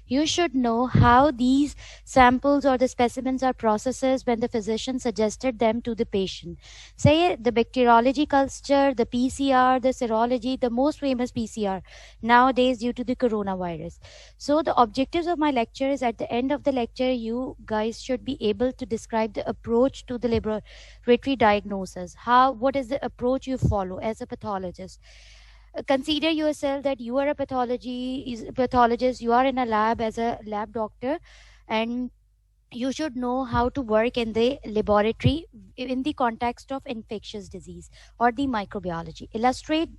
You should know how these samples or the specimens are processed when the physician suggested them to the patient. Say the bacteriology culture, the PCR, the serology, the most famous PCR nowadays due to the coronavirus. So the objectives of my lecture is at the end of the lecture, you guys should be able to describe the approach to the laboratory diagnosis. What is the approach you follow as a pathologist? Consider yourself that you are a pathologist, you are in a lab as a lab doctor, and you should know how to work in the laboratory in the context of infectious disease or the microbiology. Illustrate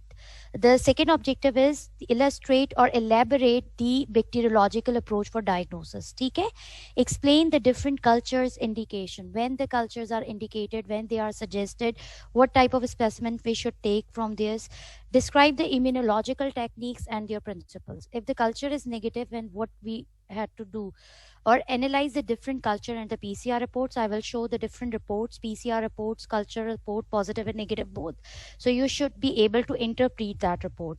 The second objective is illustrate or elaborate the bacteriological approach for diagnosis. Okay, explain the different cultures indication, when the cultures are indicated, when they are suggested, what type of specimen we should take from this. Describe the immunological techniques and their principles. If the culture is negative, and what we had to do, or analyze the different culture and the PCR reports. I will show the different reports, PCR reports, culture report, positive and negative both. So you should be able to interpret that report.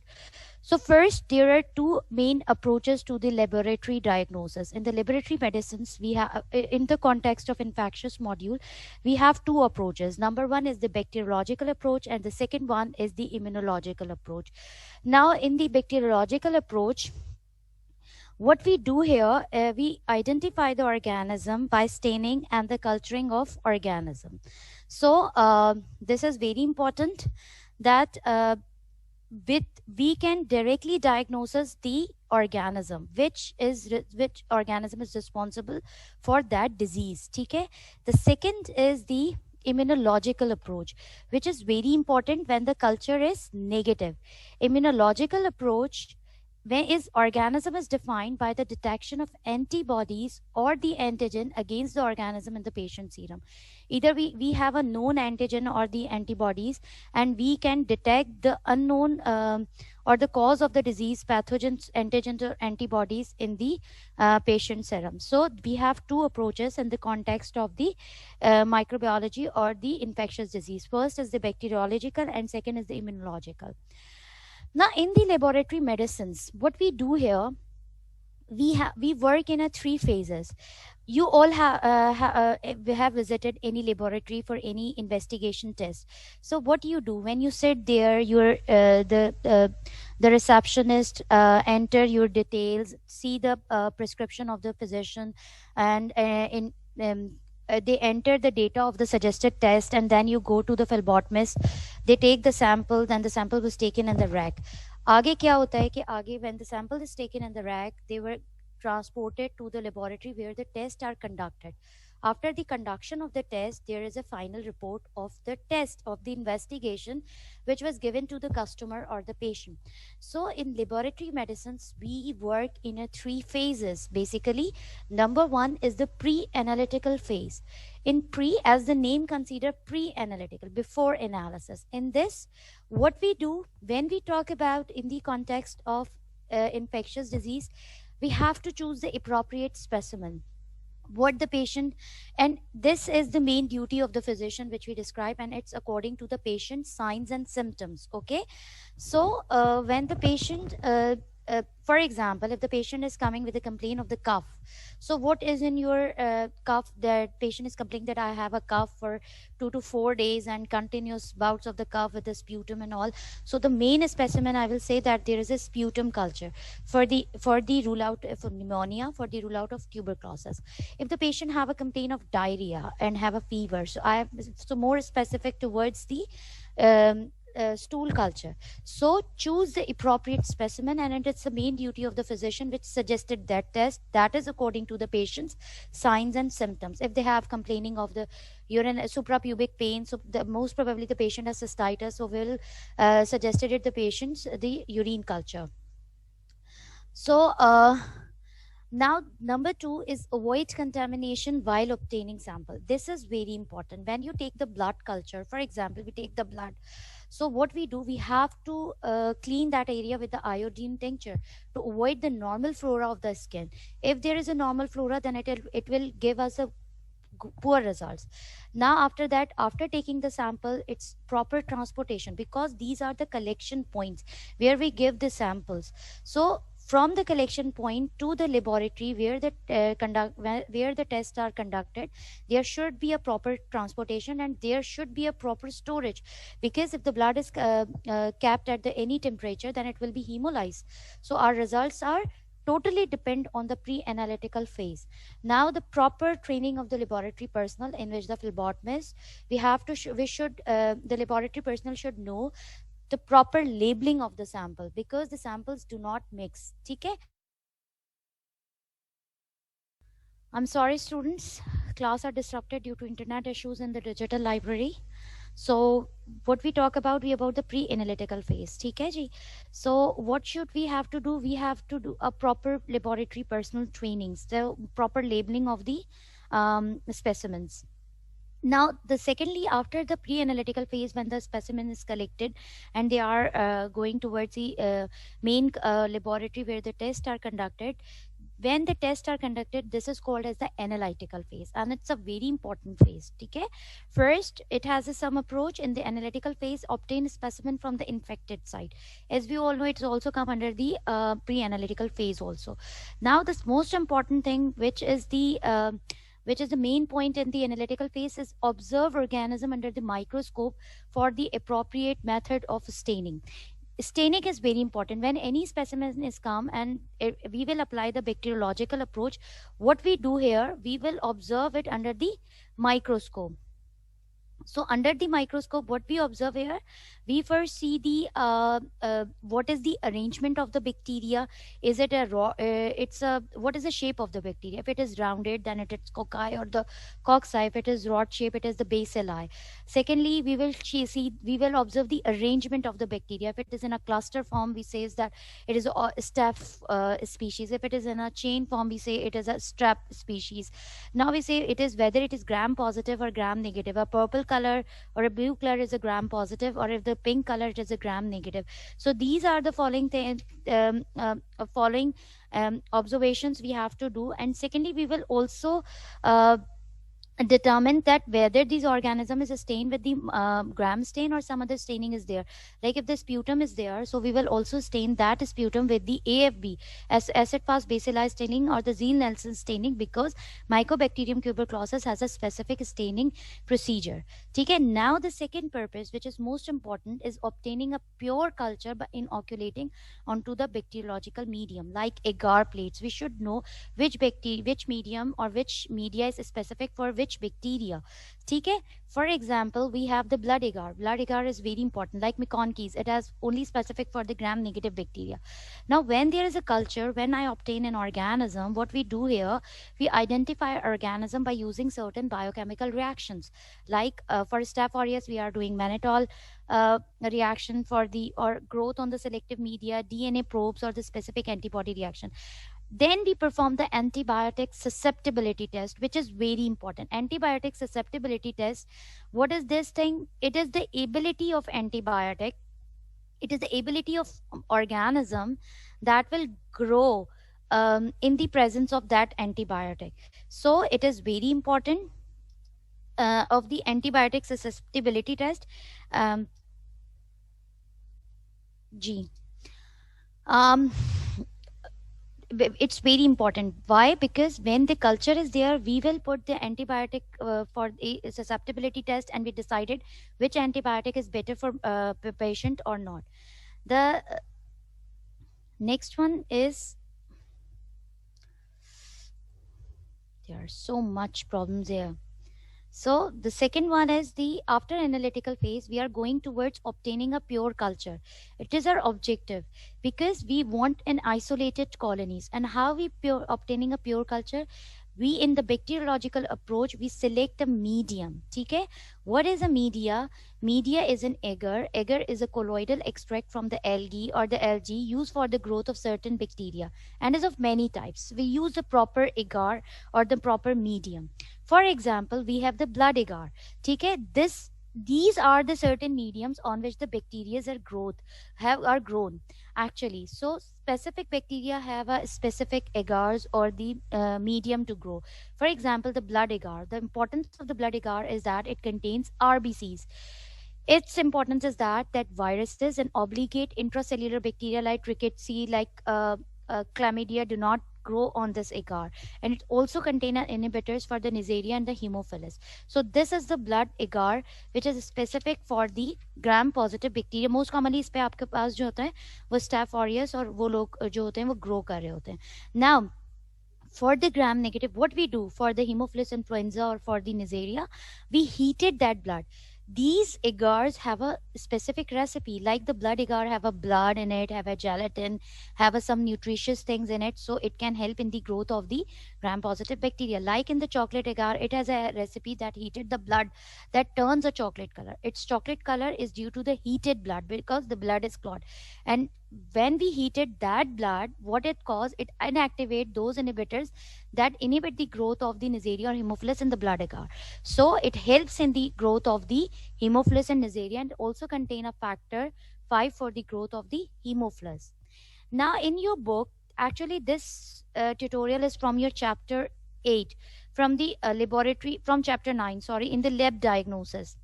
So first, there are two main approaches to the laboratory diagnosis. In the laboratory medicines, we have, in the context of infectious module, we have two approaches. Number one is the bacteriological approach, and the second one is the immunological approach. Now, in the bacteriological approach, what we do here, we identify the organism by staining and the culturing of organism. So this is very important that we can directly diagnose the organism, which organism is responsible for that disease. Okay? The second is the immunological approach, which is very important when the culture is negative. Immunological approach, where is organism is defined by the detection of antibodies or the antigen against the organism in the patient serum. Either we have a known antigen or the antibodies, and we can detect the unknown or the cause of the disease, pathogens, antigens or antibodies in the patient serum. So we have two approaches in the context of the microbiology or the infectious disease. First is the bacteriological and second is the immunological. Now, in the laboratory medicines, what we do here, we work in a three phases. You all have visited any laboratory for any investigation test. So what you do when you sit there, you're the receptionist enter your details, see the prescription of the physician, and they enter the data of the suggested test, and then you go to the phlebotomist. They take the sample, then the sample was taken in the rack. आगे क्या होता है कि आगे when the sample is taken in the rack, they were transported to the laboratory where the tests are conducted. After the conduction of the test, there is a final report of the test of the investigation, which was given to the customer or the patient. So in laboratory medicines, we work in a three phases. Basically, number one is the pre-analytical phase. In pre, as the name consider pre-analytical, before analysis. In this, what we do when we talk about in the context of infectious disease, we have to choose the appropriate specimen, what the patient, and this is the main duty of the physician which we describe, and it's according to the patient's signs and symptoms. Okay, so when the patient for example, if the patient is coming with a complaint of the cough, so what is in your cough? That patient is complaining that I have a cough for 2 to 4 days and continuous bouts of the cough with the sputum and all. So the main specimen, I will say that there is a sputum culture for the rule out for pneumonia, for the rule out of tuberculosis. If the patient have a complaint of diarrhea and have a fever, so I have so more specific towards the stool culture. So choose the appropriate specimen, and it's the main duty of the physician which suggested that test, that is according to the patient's signs and symptoms. If they have complaining of the urine suprapubic pain, so most probably the patient has cystitis, so we'll suggested it the patient's the urine culture. So now, number two is avoid contamination while obtaining sample. This is very important. When you take the blood culture, for example, we take the blood. So what we do, we have to clean that area with the iodine tincture to avoid the normal flora of the skin. If there is a normal flora, then it will give us a poor results. Now after that, after taking the sample, it's proper transportation, because these are the collection points where we give the samples. So from the collection point to the laboratory where where the tests are conducted, there should be a proper transportation and there should be a proper storage, because if the blood is kept at the any temperature, then it will be hemolyzed. So our results are totally depend on the pre-analytical phase. Now the proper training of the laboratory personnel, in which the phlebotomist, we have to we should the laboratory personnel should know the proper labeling of the sample, because the samples do not mix. Okay, I'm sorry students, class are disrupted due to internet issues in the digital library. So what we talk about, we about the pre-analytical phase. ठीक है जी. So what should we have to do? We have to do a proper laboratory personal trainings, the proper labeling of the specimens. Now the secondly, after the pre-analytical phase, when the specimen is collected and they are going towards the main laboratory where the tests are conducted, when the tests are conducted, this is called as the analytical phase, and it's a very important phase. Okay, first it has a some approach. In the analytical phase, obtain a specimen from the infected site. As we all know, it's also come under the pre-analytical phase also. Now this most important thing, which is the main point in the analytical phase, is observe organism under the microscope for the appropriate method of staining. Staining is very important. When any specimen is come and we will apply the bacteriological approach, what we do here, we will observe it under the microscope. So under the microscope, what we observe here, we first see the what is the arrangement of the bacteria. Is it a raw? It's a, what is the shape of the bacteria? If it is rounded, then it is cocci or the cocci. If it is rod shape, it is the bacilli. Secondly, we will observe the arrangement of the bacteria. If it is in a cluster form, we say that it is a staph species. If it is in a chain form, we say it is a strep species. Now we say it is whether it is gram positive or gram negative. A purple color or a blue color is a gram positive, or if the pink color, it is a gram negative. So these are the following observations we have to do. And secondly, we will also determine that whether these organism is stained with the gram stain or some other staining is there. Like if the sputum is there, so we will also stain that sputum with the AFB, as acid fast bacilli staining, or the Ziehl-Neelsen staining, because Mycobacterium tuberculosis has a specific staining procedure. Okay, now the second purpose, which is most important, is obtaining a pure culture by inoculating onto the bacteriological medium, like agar plates. We should know which medium or which media is specific for which bacteria. Okay, for example, we have the blood agar. Blood agar is very important, like McConkey's, it has only specific for the gram negative bacteria. Now when there is a culture, when I obtain an organism, what we do here, we identify organism by using certain biochemical reactions. Like for Staph aureus, we are doing mannitol reaction. For the or growth on the selective media, DNA probes, or the specific antibody reaction. Then we perform the antibiotic susceptibility test, which is very important. Antibiotic susceptibility test, what is this thing? It is the ability of antibiotic, it is the ability of organism that will grow in the presence of that antibiotic. So it is very important of the antibiotic susceptibility test. G. It's very important. Why? Because when the culture is there, we will put the antibiotic for the susceptibility test, and we decided which antibiotic is better for patient or not. The next one is, there are so much problems here. So the second one is the after analytical phase, we are going towards obtaining a pure culture. It is our objective, because we want an isolated colonies. And how we obtaining a pure culture? We, in the bacteriological approach, we select a medium. Okay, what is a media? Media is an agar. Agar is a colloidal extract from the algae or the algae used for the growth of certain bacteria, and is of many types. We use the proper agar or the proper medium. For example, we have the blood agar. Okay, these are the certain mediums on which the bacteria are grown actually. So specific bacteria have a specific agars or the medium to grow. For example, the blood agar, the importance of the blood agar is that it contains RBCs. Its importance is that viruses and obligate intracellular bacteria like Rickettsia, like chlamydia do not grow on this agar, and it also contain inhibitors for the Neisseria and the Haemophilus. So this is the blood agar which is specific for the gram positive bacteria. Most commonly इस पे आपके पास जो होता है वो Staph aureus और वो लोग जो होते हैं वो grow कर रहे होते हैं. Now for the gram negative, what we do for the Haemophilus influenza or for the Neisseria, we heated that blood. These agars have a specific recipe, like the blood agar have a blood in it, have a gelatin, have some nutritious things in it, so it can help in the growth of the gram positive bacteria. Like in the chocolate agar, it has a recipe that heated the blood that turns a chocolate color. Its chocolate color is due to the heated blood because the blood is clotted. And when we heated that blood, what it caused, it inactivate those inhibitors that inhibit the growth of the Neisseria or Haemophilus in the blood agar. So it helps in the growth of the Haemophilus and Neisseria, and also contain a factor 5 for the growth of the Haemophilus. Now in your book, actually this tutorial is from your chapter 8, from the laboratory, from chapter 9, sorry, in the lab diagnosis.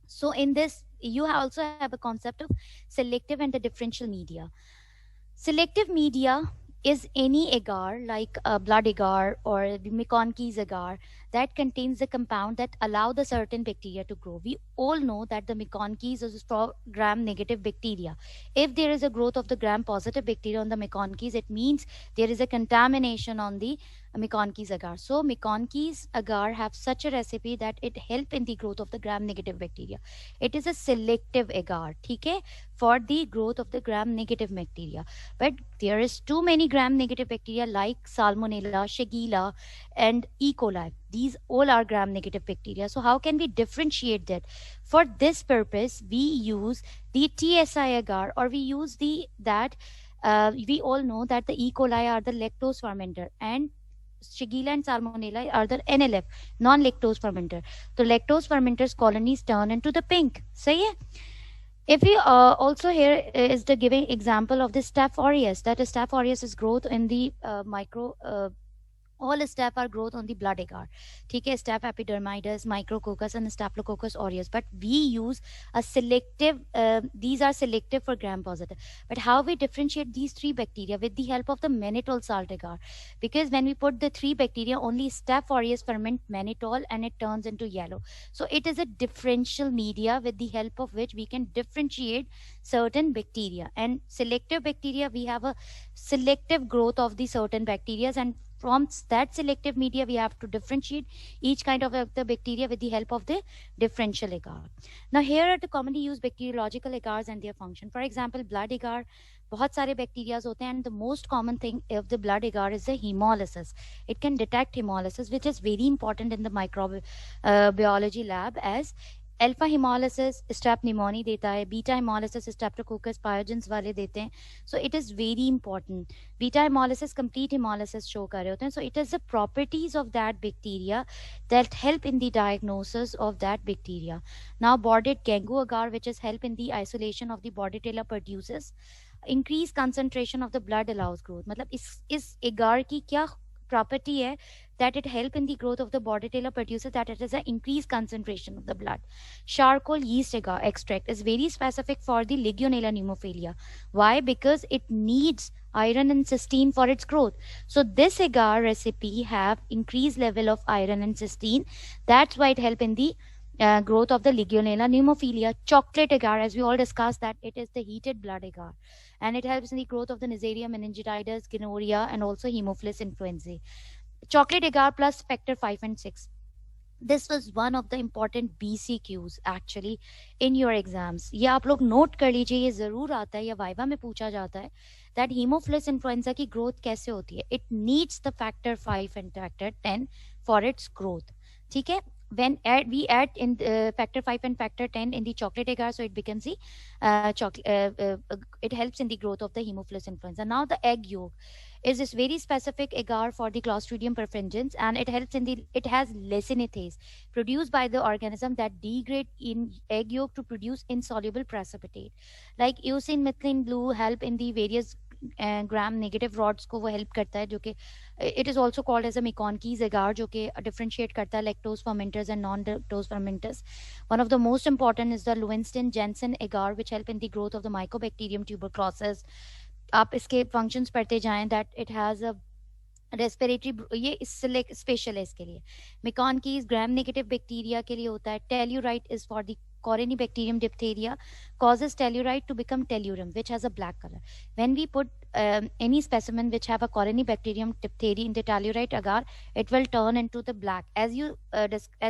So in this, you also have a concept of selective and the differential media. Selective media is any agar like a blood agar or the McConkey's agar that contains the compound that allow the certain bacteria to grow. We all know that the McConkey's is for gram negative bacteria. If there is a growth of the gram positive bacteria on the McConkey's, it means there is a contamination on the McConkey's agar. So McConkey's agar have such a recipe that it help in the growth of the gram negative bacteria. It is a selective agar, okay, for the growth of the gram negative bacteria. But there is too many gram negative bacteria like Salmonella, Shigella, and E. coli. These all are gram negative bacteria. So how can we differentiate that? For this purpose, we use the TSI agar, or we use we all know that the E. coli are the lactose fermenter, and Shigella and Salmonella are the NLF, non-lactose fermenter. The lactose fermenters colonies turn into the pink. Say yeah. If we also here is the giving example of the Staph aureus, that is Staph aureus is growth in the all staph are growth on the blood agar. Okay, Staph epidermidis, Micrococcus, and Staphylococcus aureus. But we use a selective, these are selective for gram positive. But how we differentiate these three bacteria? With the help of the mannitol salt agar. Because when we put the three bacteria, only Staph aureus ferment mannitol and it turns into yellow. So it is a differential media with the help of which we can differentiate certain bacteria. And selective bacteria, we have a selective growth of the certain bacteria, and from that selective media we have to differentiate each kind of the bacteria with the help of the differential agar. Now here are the commonly used bacteriological agars and their function. For example, blood agar, बहुत सारे bacteria होते हैं, and the most common thing of the blood agar is the hemolysis. It can detect hemolysis, which is very important in the microbiology lab, as alpha haemolysis strep pneumoniae देता है, beta haemolysis streptococcus pyogenes वाले देते हैं. So it is very important. Beta haemolysis complete haemolysis show कर रहे होते हैं. So it is the properties of that bacteria that help in the diagnosis of that bacteria. Now Bordet Gengu agar, which is help in the isolation of the Bordetella pertussis. Increased concentration of the blood allows growth. मतलब इस agar की क्या property है that it help in the growth of the Bordetella pertussis, that it is an increased concentration of the blood. Charcoal yeast agar extract is very specific for the Legionella pneumophila. Why? Because it needs iron and cysteine for its growth. So this agar recipe have increased level of iron and cysteine. That's why it help in the growth of the Legionella pneumophila. Chocolate agar, as we all discussed, that it is the heated blood agar, and it helps in the growth of the Neisseria, meningitis, gonorrhea, and also Haemophilus influenzae. Chocolate agar plus factor 5 and 6. This was one of the important BCQs actually in your exams. ये आप लोग note कर लीजिए, ये जरूर आता है या वाइवा में पूछा जाता है that Haemophilus influenza की growth कैसे होती है. It needs the factor 5 and factor 10 for its growth. ठीक है. When we add in factor 5 and factor 10 in the chocolate agar, so it becomes the it helps in the growth of the Haemophilus influenza. Now the egg yolk is this very specific agar for the Clostridium perfringens, and it helps in the, it has lysine produced by the organism that degrade in egg yolk to produce insoluble precipitate. Like eosin methylene blue help in the various gram negative rods को वो help करता है, जो कि it is also called as a McConkey's agar, जो कि differentiate करता है lactose fermenters and non-lactose fermenters. One of the most important is the Lewinson Jensen agar, which help in the growth of the Mycobacterium tuberculosis. आप इसके functions पढ़ते जाएं, that it has a respiratory, ये special है इसके लिए। मिकॉन की gram negative bacteria के लिए होता है। Tellurite is for the Corynebacterium diphtheria, causes tellurite to become tellurum, which has a black color. When we put any specimen which have a Corynebacterium diphtheria in the tellurite agar, it will turn into the black. As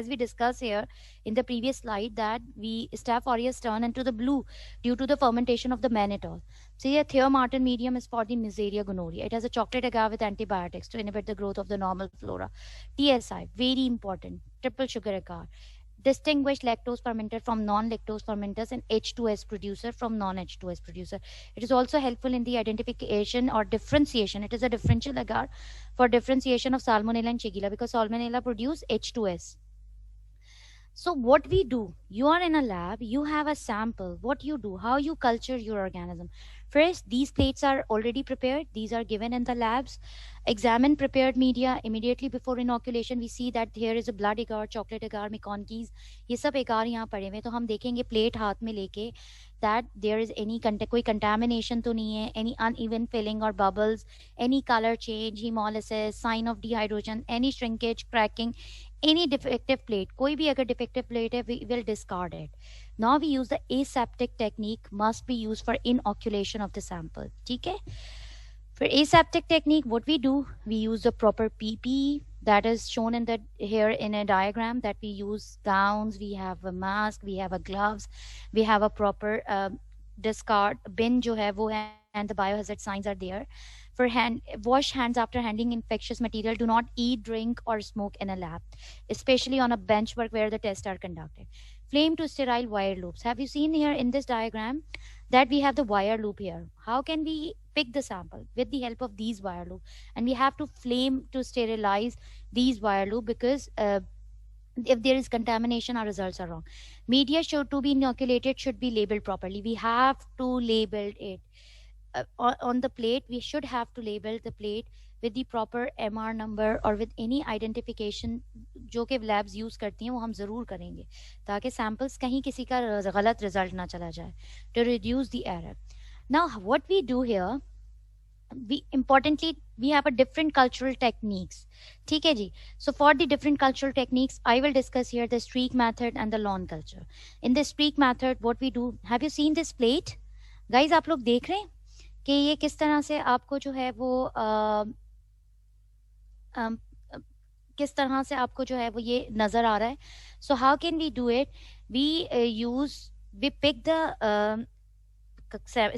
we discussed here in the previous slide, that we Staph aureus turn into the blue due to the fermentation of the mannitol. So here, Thiomartin medium is for the Neisseria gonorrhea. It has a chocolate agar with antibiotics to inhibit the growth of the normal flora. TSI, very important, triple sugar agar. Distinguish lactose fermenter from non-lactose fermenters and H2S producer from non-H2S producer. It is also helpful in the identification or differentiation. It is a differential agar for differentiation of Salmonella and Shigella, because Salmonella produce H2S. So what we do, you are in a lab, you have a sample. What you do, how you culture your organism. First, these plates are already prepared. These are given in the labs. Examine prepared media immediately before inoculation. We see that here is a blood agar, chocolate agar, McConkey's, ये सब agar यहाँ पड़े हुए, तो हम देखेंगे plate हाथ में लेके that there is any कोई contamination तो नहीं है, any uneven filling or bubbles, any color change, hemolysis, sign of dehydrogen, any shrinkage, cracking, any defective plate. कोई भी अगर defective plate है, we will discard it. Now we use the aseptic technique, must be used for inoculation of the sample. ठीक है? For aseptic technique, what we do, we use the proper PPE that is shown in the here in a diagram, that we use gowns, we have a mask, we have a gloves, we have a proper discard bin जो है वो है, and the biohazard signs are there. For wash hands after handling infectious material. Do not eat, drink, or smoke in a lab, especially on a bench work where the tests are conducted. Flame to sterile wire loops. Have you seen here in this diagram that we have the wire loop here? How can we pick the sample? With the help of these wire loop, and we have to flame to sterilize these wire loop, because if there is contamination, our results are wrong. Media should to be inoculated should be labeled properly. We have to label it. On the plate, we should have to label the plate with the proper MR number or with any identification जो कि labs use करती हैं, वो हम ज़रूर करेंगे ताकि samples कहीं किसी का गलत result ना चला जाए, to reduce the error. Now what we do here, we have a different cultural techniques. ठीक है जी. So for the different cultural techniques, I will discuss here the streak method and the lawn culture. In the streak method, what we do, have you seen this plate? Guys, आप लोग देख रहे हैं कि ये किस तरह से आपको जो है वो किस तरह से आपको जो है वो ये नजर आ रहा है. So how can we do it? We pick the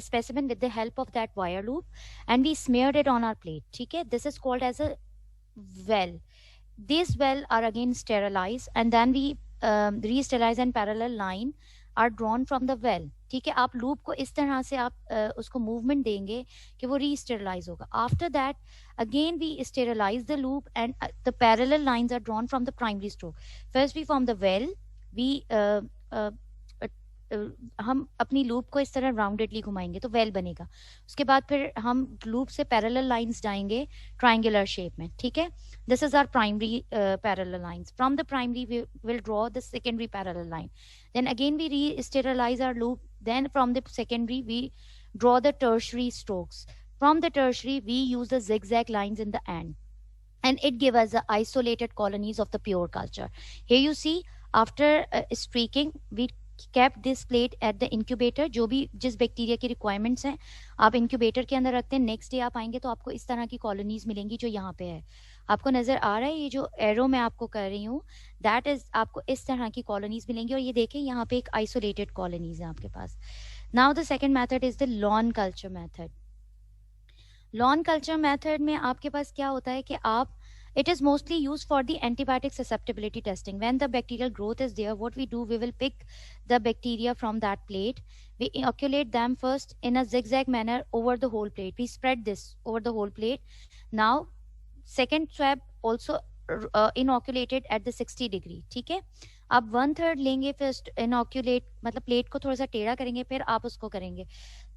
specimen with the help of that wire loop, and we smeared it on our plate. ठीक है? This is called as a well. These well are again sterilized, and then we re-sterilize, and parallel line are drawn from the well. ठीक है? आप loop को इस तरह से आप उसको मूवमेंट देंगे कि वो री-स्टेरलाइज होगा. After that again we sterilize the loop, and the parallel lines are drawn from the primary stroke. First we form the well. We हम अपनी लूप को इस तरह राउंडेडली घुमाएंगे तो वेल बनेगा. उसके बाद फिर हम लूप से पैरेलल लाइंस जाएंगे ट्रायंगुलर शेप में. ठीक है? This is our primary parallel lines. From the primary we will draw the secondary parallel line. Then again we re-sterilize our loop. Then from the secondary we draw the tertiary strokes. From the tertiary we use the zigzag lines in the end, and it gives us the isolated colonies of the pure culture. Here you see after streaking we kept this plate at the incubator. जो भी जिस bacteria की requirements हैं आप incubator के अंदर रखते हैं. नेक्स्ट डे आप आएंगे तो आपको इस तरह की कॉलोनीज मिलेंगी जो यहाँ पे है. आपको नजर आ रहा है ये जो एरो मैं आपको कर रही हूँ, दैट इज आपको इस तरह की कॉलोनीज मिलेंगी. और ये देखें यहाँ पे एक आइसोलेटेड कॉलोनीज है आपके पास. Now the second method is the lawn culture method. Lawn culture method में आपके पास क्या होता है कि आप it is mostly used for the antibiotic susceptibility testing. When the bacterial growth is there, what we do, we will pick the bacteria from that plate. We inoculate them first in a zigzag manner over the whole plate. We spread this over the whole plate. Now second swab also inoculated at the 60 degree. ठीक है? आप 1/3 लेंगे, first inoculate मतलब plate को थोड़ा सा टेढ़ा करेंगे, फिर आप उसको करेंगे.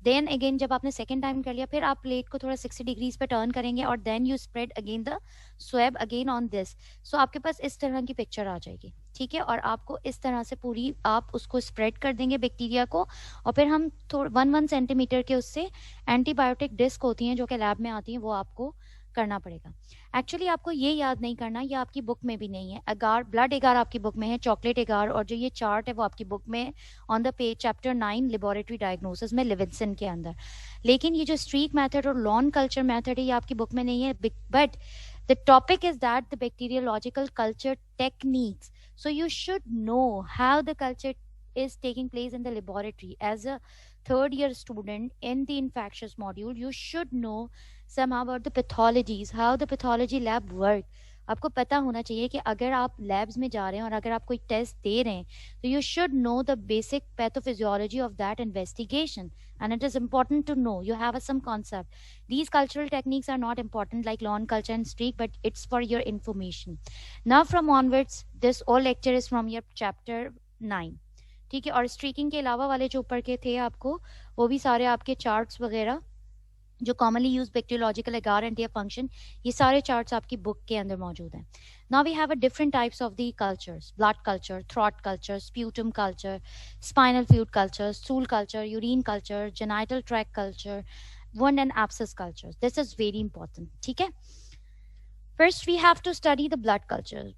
देन अगेन जब आपने सेकेंड टाइम कर लिया, फिर आप प्लेट को थोड़ा 60 डिग्रीज पे टर्न करेंगे और then you spread again the swab again on this. So आपके पास इस तरह की पिक्चर आ जाएगी, ठीक है। और आपको इस तरह से पूरी आप उसको स्प्रेड कर देंगे बैक्टीरिया को, और फिर हम थोड़ा 1 सेंटीमीटर के उससे एंटीबायोटिक डिस्क होती हैं जो कि लैब में आती हैं, वो आपको करना पड़ेगा। एक्चुअली आपको ये याद नहीं करना, ये आपकी बुक में भी नहीं है। अगार, ब्लड एगार आपकी बुक में है, चॉकलेट एगार, और जो ये चार्ट है वो आपकी बुक में on the page chapter 9 laboratory diagnosis में लिविंसन के अंदर। लेकिन ये जो स्ट्रीक मेथड और लॉन कल्चर मेथड है ये आपकी बुक में नहीं है, but the topic is that the bacteriological culture techniques. So you should know how the culture is taking place in the laboratory. As a third year student in the infectious module, you should know somehow about the pathologies, how the pathology lab work. आपको पता होना चाहिए कि अगर आप labs में जा रहे हैं और अगर आप कोई टेस्ट दे रहे हैं तो you should know the basic pathophysiology of that investigation, and it is important to know you have some concept. These cultural techniques are not important like lawn culture and streak, but it's for your information. Now from onwards this all lecture is from your chapter 9, ठीक है। और streaking के अलावा वाले जो ऊपर के थे आपको वो भी सारे आपके चार्ट्स वगैरह जो commonly use bacteriological agar and their function, ये सारे चार्ट्स आपकी बुक के अंदर मौजूद हैं। Now we have a different types of the cultures: blood culture, throat culture, sputum culture, spinal fluid culture, stool culture, urine culture, genital tract culture, wound and abscess culture. This is very important, ठीक है। First we have to study the blood culture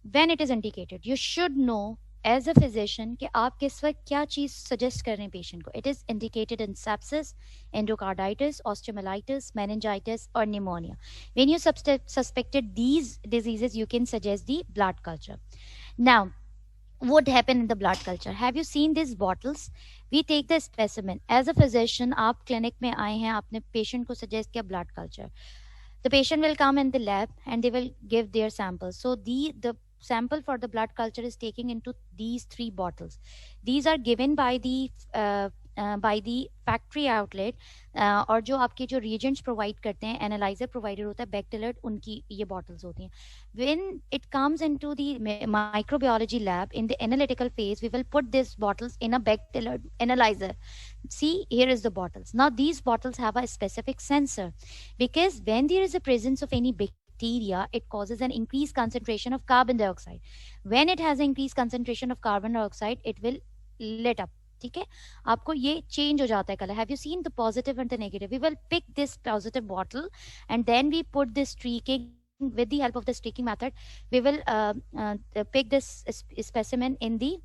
when it is indicated. You should no as a physician कि आप किस वक्त क्या चीज suggest कर रहे हैं पेशेंट को. It is indicated in sepsis, endocarditis, osteomyelitis, meningitis, or pneumonia. When you suspected these diseases, you can suggest the blood culture. Now, what happened in the blood culture? Have you seen these bottles? We take the specimen. As a physician, आप clinic में आए हैं, आपने patient को suggest किया blood culture. The patient will come in the lab and they will give their samples. So the sample for the blood culture is taken into these 3 bottles. These are given by the factory outlet, और जो आपके जो reagents provide करते हैं, analyzer provider होता है Bactellert, उनकी ये bottles होती हैं. When it comes into the microbiology lab in the analytical phase, we will put these bottles in a Bactellert analyzer. See, here is the bottles. Now these bottles have a specific sensor, because when there is a presence of any bacteria, it causes an increased concentration of carbon dioxide. When it has an increased concentration of carbon dioxide, it will lit up. ठीक है, आपको ये change हो जाता है colour. Have you seen the positive and the negative? We will pick this positive bottle and then we put this streaking with the help of the streaking method. We will pick this specimen in the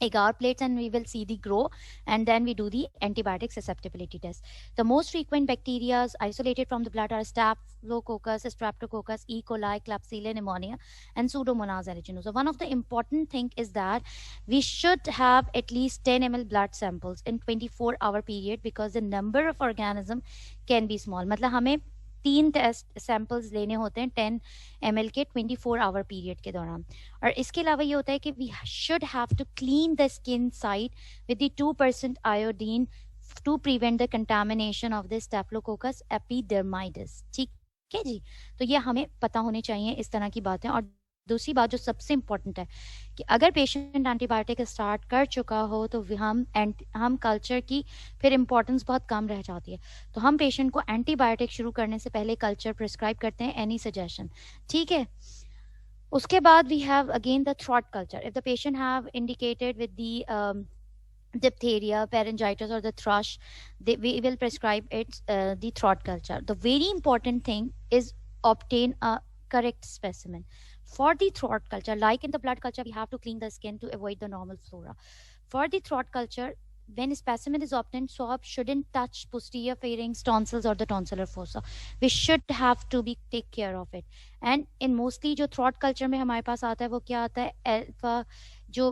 agar plates and we will see the grow, and then we do the antibiotic susceptibility test. The most frequent bacteria isolated from the blood are Staphylococcus, Streptococcus, E. coli, Klebsiella pneumonia, and Pseudomonas aeruginosa. One of the important thing is that we should have at least 10 ml blood samples in 24-hour period, because the number of organism can be small. मतलब हमें 3 test samples लेने होते हैं 10 ml के 24-hour period के दौरान. और इसके अलावा ये होता है कि we should have to clean the skin side with the 2% iodine to prevent the contamination of the staphylococcus epidermidis. ठीक है जी, तो ये हमें पता होने चाहिए इस तरह की बातें. और दूसरी बात जो सबसे इंपॉर्टेंट है कि अगर पेशेंट एंटीबायोटिक स्टार्ट कर चुका हो तो हम कल्चर की फिर इंपॉर्टेंस बहुत कम रह जाती है. तो हम पेशेंट को एंटीबायोटिक शुरू करने से पहले कल्चर प्रिस्क्राइब करते हैं, एनी सजेशन, ठीक है. उसके बाद we have again the throat culture. If the patient have indicated with the diphtheria, pharyngitis, or the thrush, we will prescribe it the throat culture. The very important thing is obtain a correct specimen. For the throat culture, like in the blood culture, we have to clean the skin to avoid the normal flora. For the throat culture, when a specimen is obtained, swab shouldn't touch posterior pharynx, tonsils, or the tonsillar fossa. We should have to be take care of it. And in mostly जो throat culture में हमारे पास आता है वो क्या आता है, alpha जो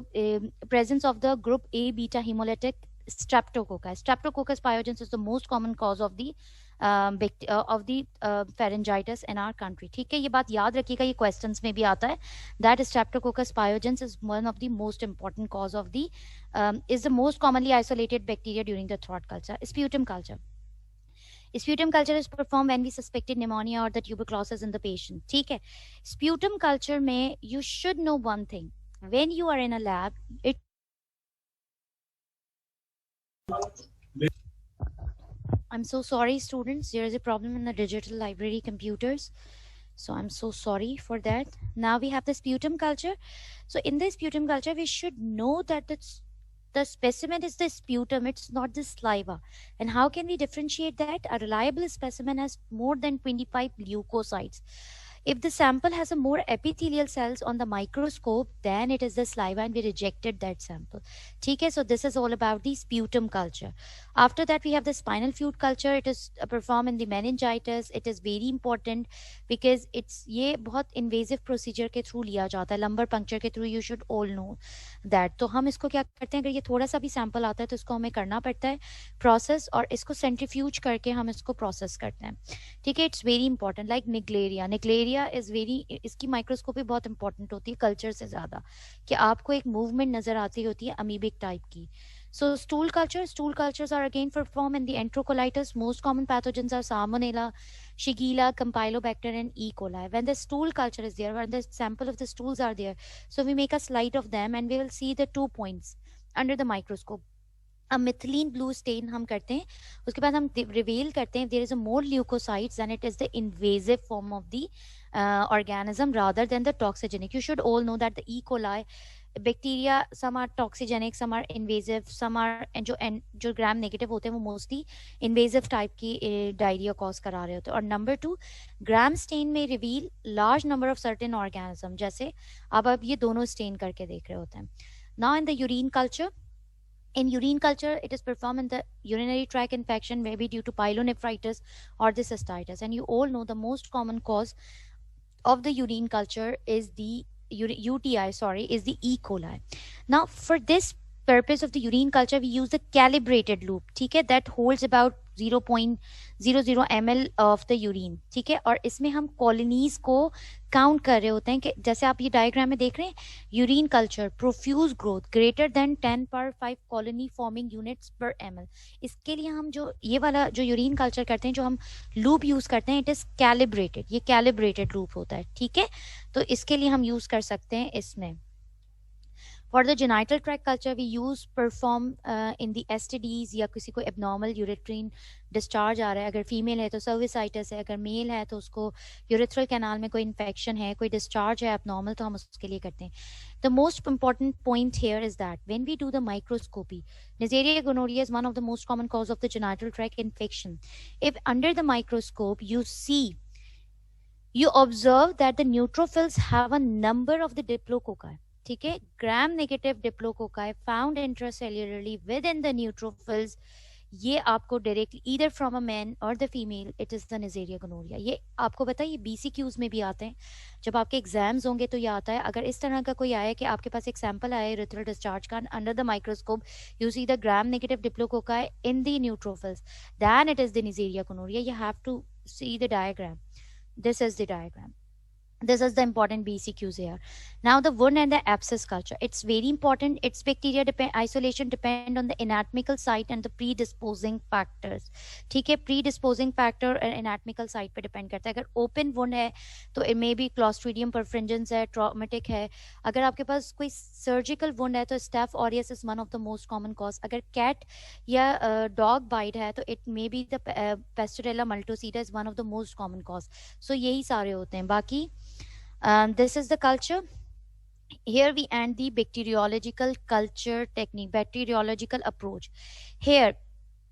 presence of the group A beta hemolytic streptococcus. Streptococcus pyogenes is the most common cause of the pharyngitis in our country. ठीक है, ये बात याद रखिएगा, ये questions में भी आता है. That Streptococcus pyogenes is one of the most important cause of the is the most commonly isolated bacteria during the throat culture. Sputum culture. Sputum culture is performed when we suspected pneumonia or the tuberculosis in the patient. ठीक है, sputum culture में you should know one thing. When you are in a lab, I'm so sorry, students. There is a problem in the digital library computers. So I'm so sorry for that. Now we have the sputum culture. So in the sputum culture, we should know that the specimen is the sputum, it's not the saliva. And how can we differentiate that? A reliable specimen has more than 25 leukocytes. If the sample has a more epithelial cells on the microscope, then it is the saliva and we rejected that sample. Okay, so this is all about the sputum culture. After that, we have the spinal fluid culture. It is performed in the meningitis. It is very important because it's ये बहुत invasive procedure के through लिया जाता है, lumbar puncture के through. You should all know that. तो हम इसको क्या करते हैं, अगर ये थोड़ा सा भी sample आता है तो इसको हमें करना पड़ता है process और इसको centrifuge करके हम इसको process करते हैं. ठीक है, it's very important. Like naegleria, naegleria is very, इसकी माइक्रोस्कोपी बहुत इंपॉर्टेंट होती है कल्चर से ज्यादा, कि आपको एक मूवमेंट नजर आती होती है अमीबिक टाइप की. So stool cultures are again performed in the enterocolitis. Most common pathogens are Salmonella, Shigella, Campylobacter, and E. coli. When the stool culture is there, when the sample of the stools are there, so we make a slide of them and we will see the 2 points under the microscope. A methylene blue stain हम करते हैं, उसके बाद हम reveal करते हैं there is a more leukocytes and it is the invasive form of the organism rather than the toxigenic. You should all know that the E. coli bacteria, some are toxigenic, some are invasive, some are जो gram negative होते हैं वो mostly invasive type की diarrhea cause करा रहे होते हैं. और number 2, gram stain में reveal large number of certain organism, जैसे अब आप ये दोनों stain करके देख रहे होते हैं. Now in the urine culture, in urine culture, it is performed in the urinary tract infection, maybe due to pyelonephritis or the cystitis. And you all know the most common cause of the urine culture is the UTI, is the E. coli. Now, for this purpose of the urine culture, we use the calibrated loop, ठीक है, that holds about 0.00 ml of the urine. ठीक है, और इसमें हम colonies को count कर रहे होते हैं कि जैसे आप ये डायग्राम में देख रहे हैं, urine culture profuse growth greater than 10^5 colony forming units पर ml. इसके लिए हम जो ये वाला जो यूरिन कल्चर करते हैं, जो हम लूप यूज करते हैं, इट इज कैलिब्रेटेड. ये कैलिब्रेटेड लूप होता है. ठीक है, तो इसके लिए हम यूज कर सकते हैं इसमें. For the genital tract culture, we use perform in the STDs या किसी को abnormal uretrine discharge आ रहा है, अगर फीमेल है तो सर्विसाइटिस है, अगर मेल है तो उसको यूरेथ्रल कैनाल में कोई इन्फेक्शन है, कोई डिस्चार्ज है abnormal, तो हम उसके लिए करते हैं. The most important point here is that when we do the microscopy, Neisseria gonorrhea is one of the most common cause of the genital tract infection. If under the microscope you observe that the neutrophils have a number of the diplococci. ठीक है, gram negative diplococci found intracellularly within the neutrophils. ये आपको directly either from a man और the female, it is the neisseria gonorrhoeae. ये आपको पता है, ये BCQs में भी आते हैं. जब आपके एग्जाम्स होंगे तो ये आता है. अगर इस तरह का कोई आया कि आपके पास एक सैंपल आया यूरेथ्रल डिस्चार्ज का, under the microscope you see the gram negative diplococci in the neutrophils, then it is the neisseria gonorrhoeae. You have to see the diagram. This is the diagram. This is the important BCQs here. Now the wound and the abscess culture. It's very important. Its bacteria isolation depend on the anatomical site and the predisposing factors. ठीक है, predisposing factor और anatomical site पे depend करता है. अगर open wound है तो it may be Clostridium perfringens है, traumatic है. अगर आपके पास कोई surgical wound है तो Staph aureus is one of the most common cause. अगर cat या dog bite है तो it may be the Pasteurella multocida is one of the most common cause. So यही सारे होते हैं. बाकी this is the culture. Here we end the bacteriological culture technique, bacteriological approach. Here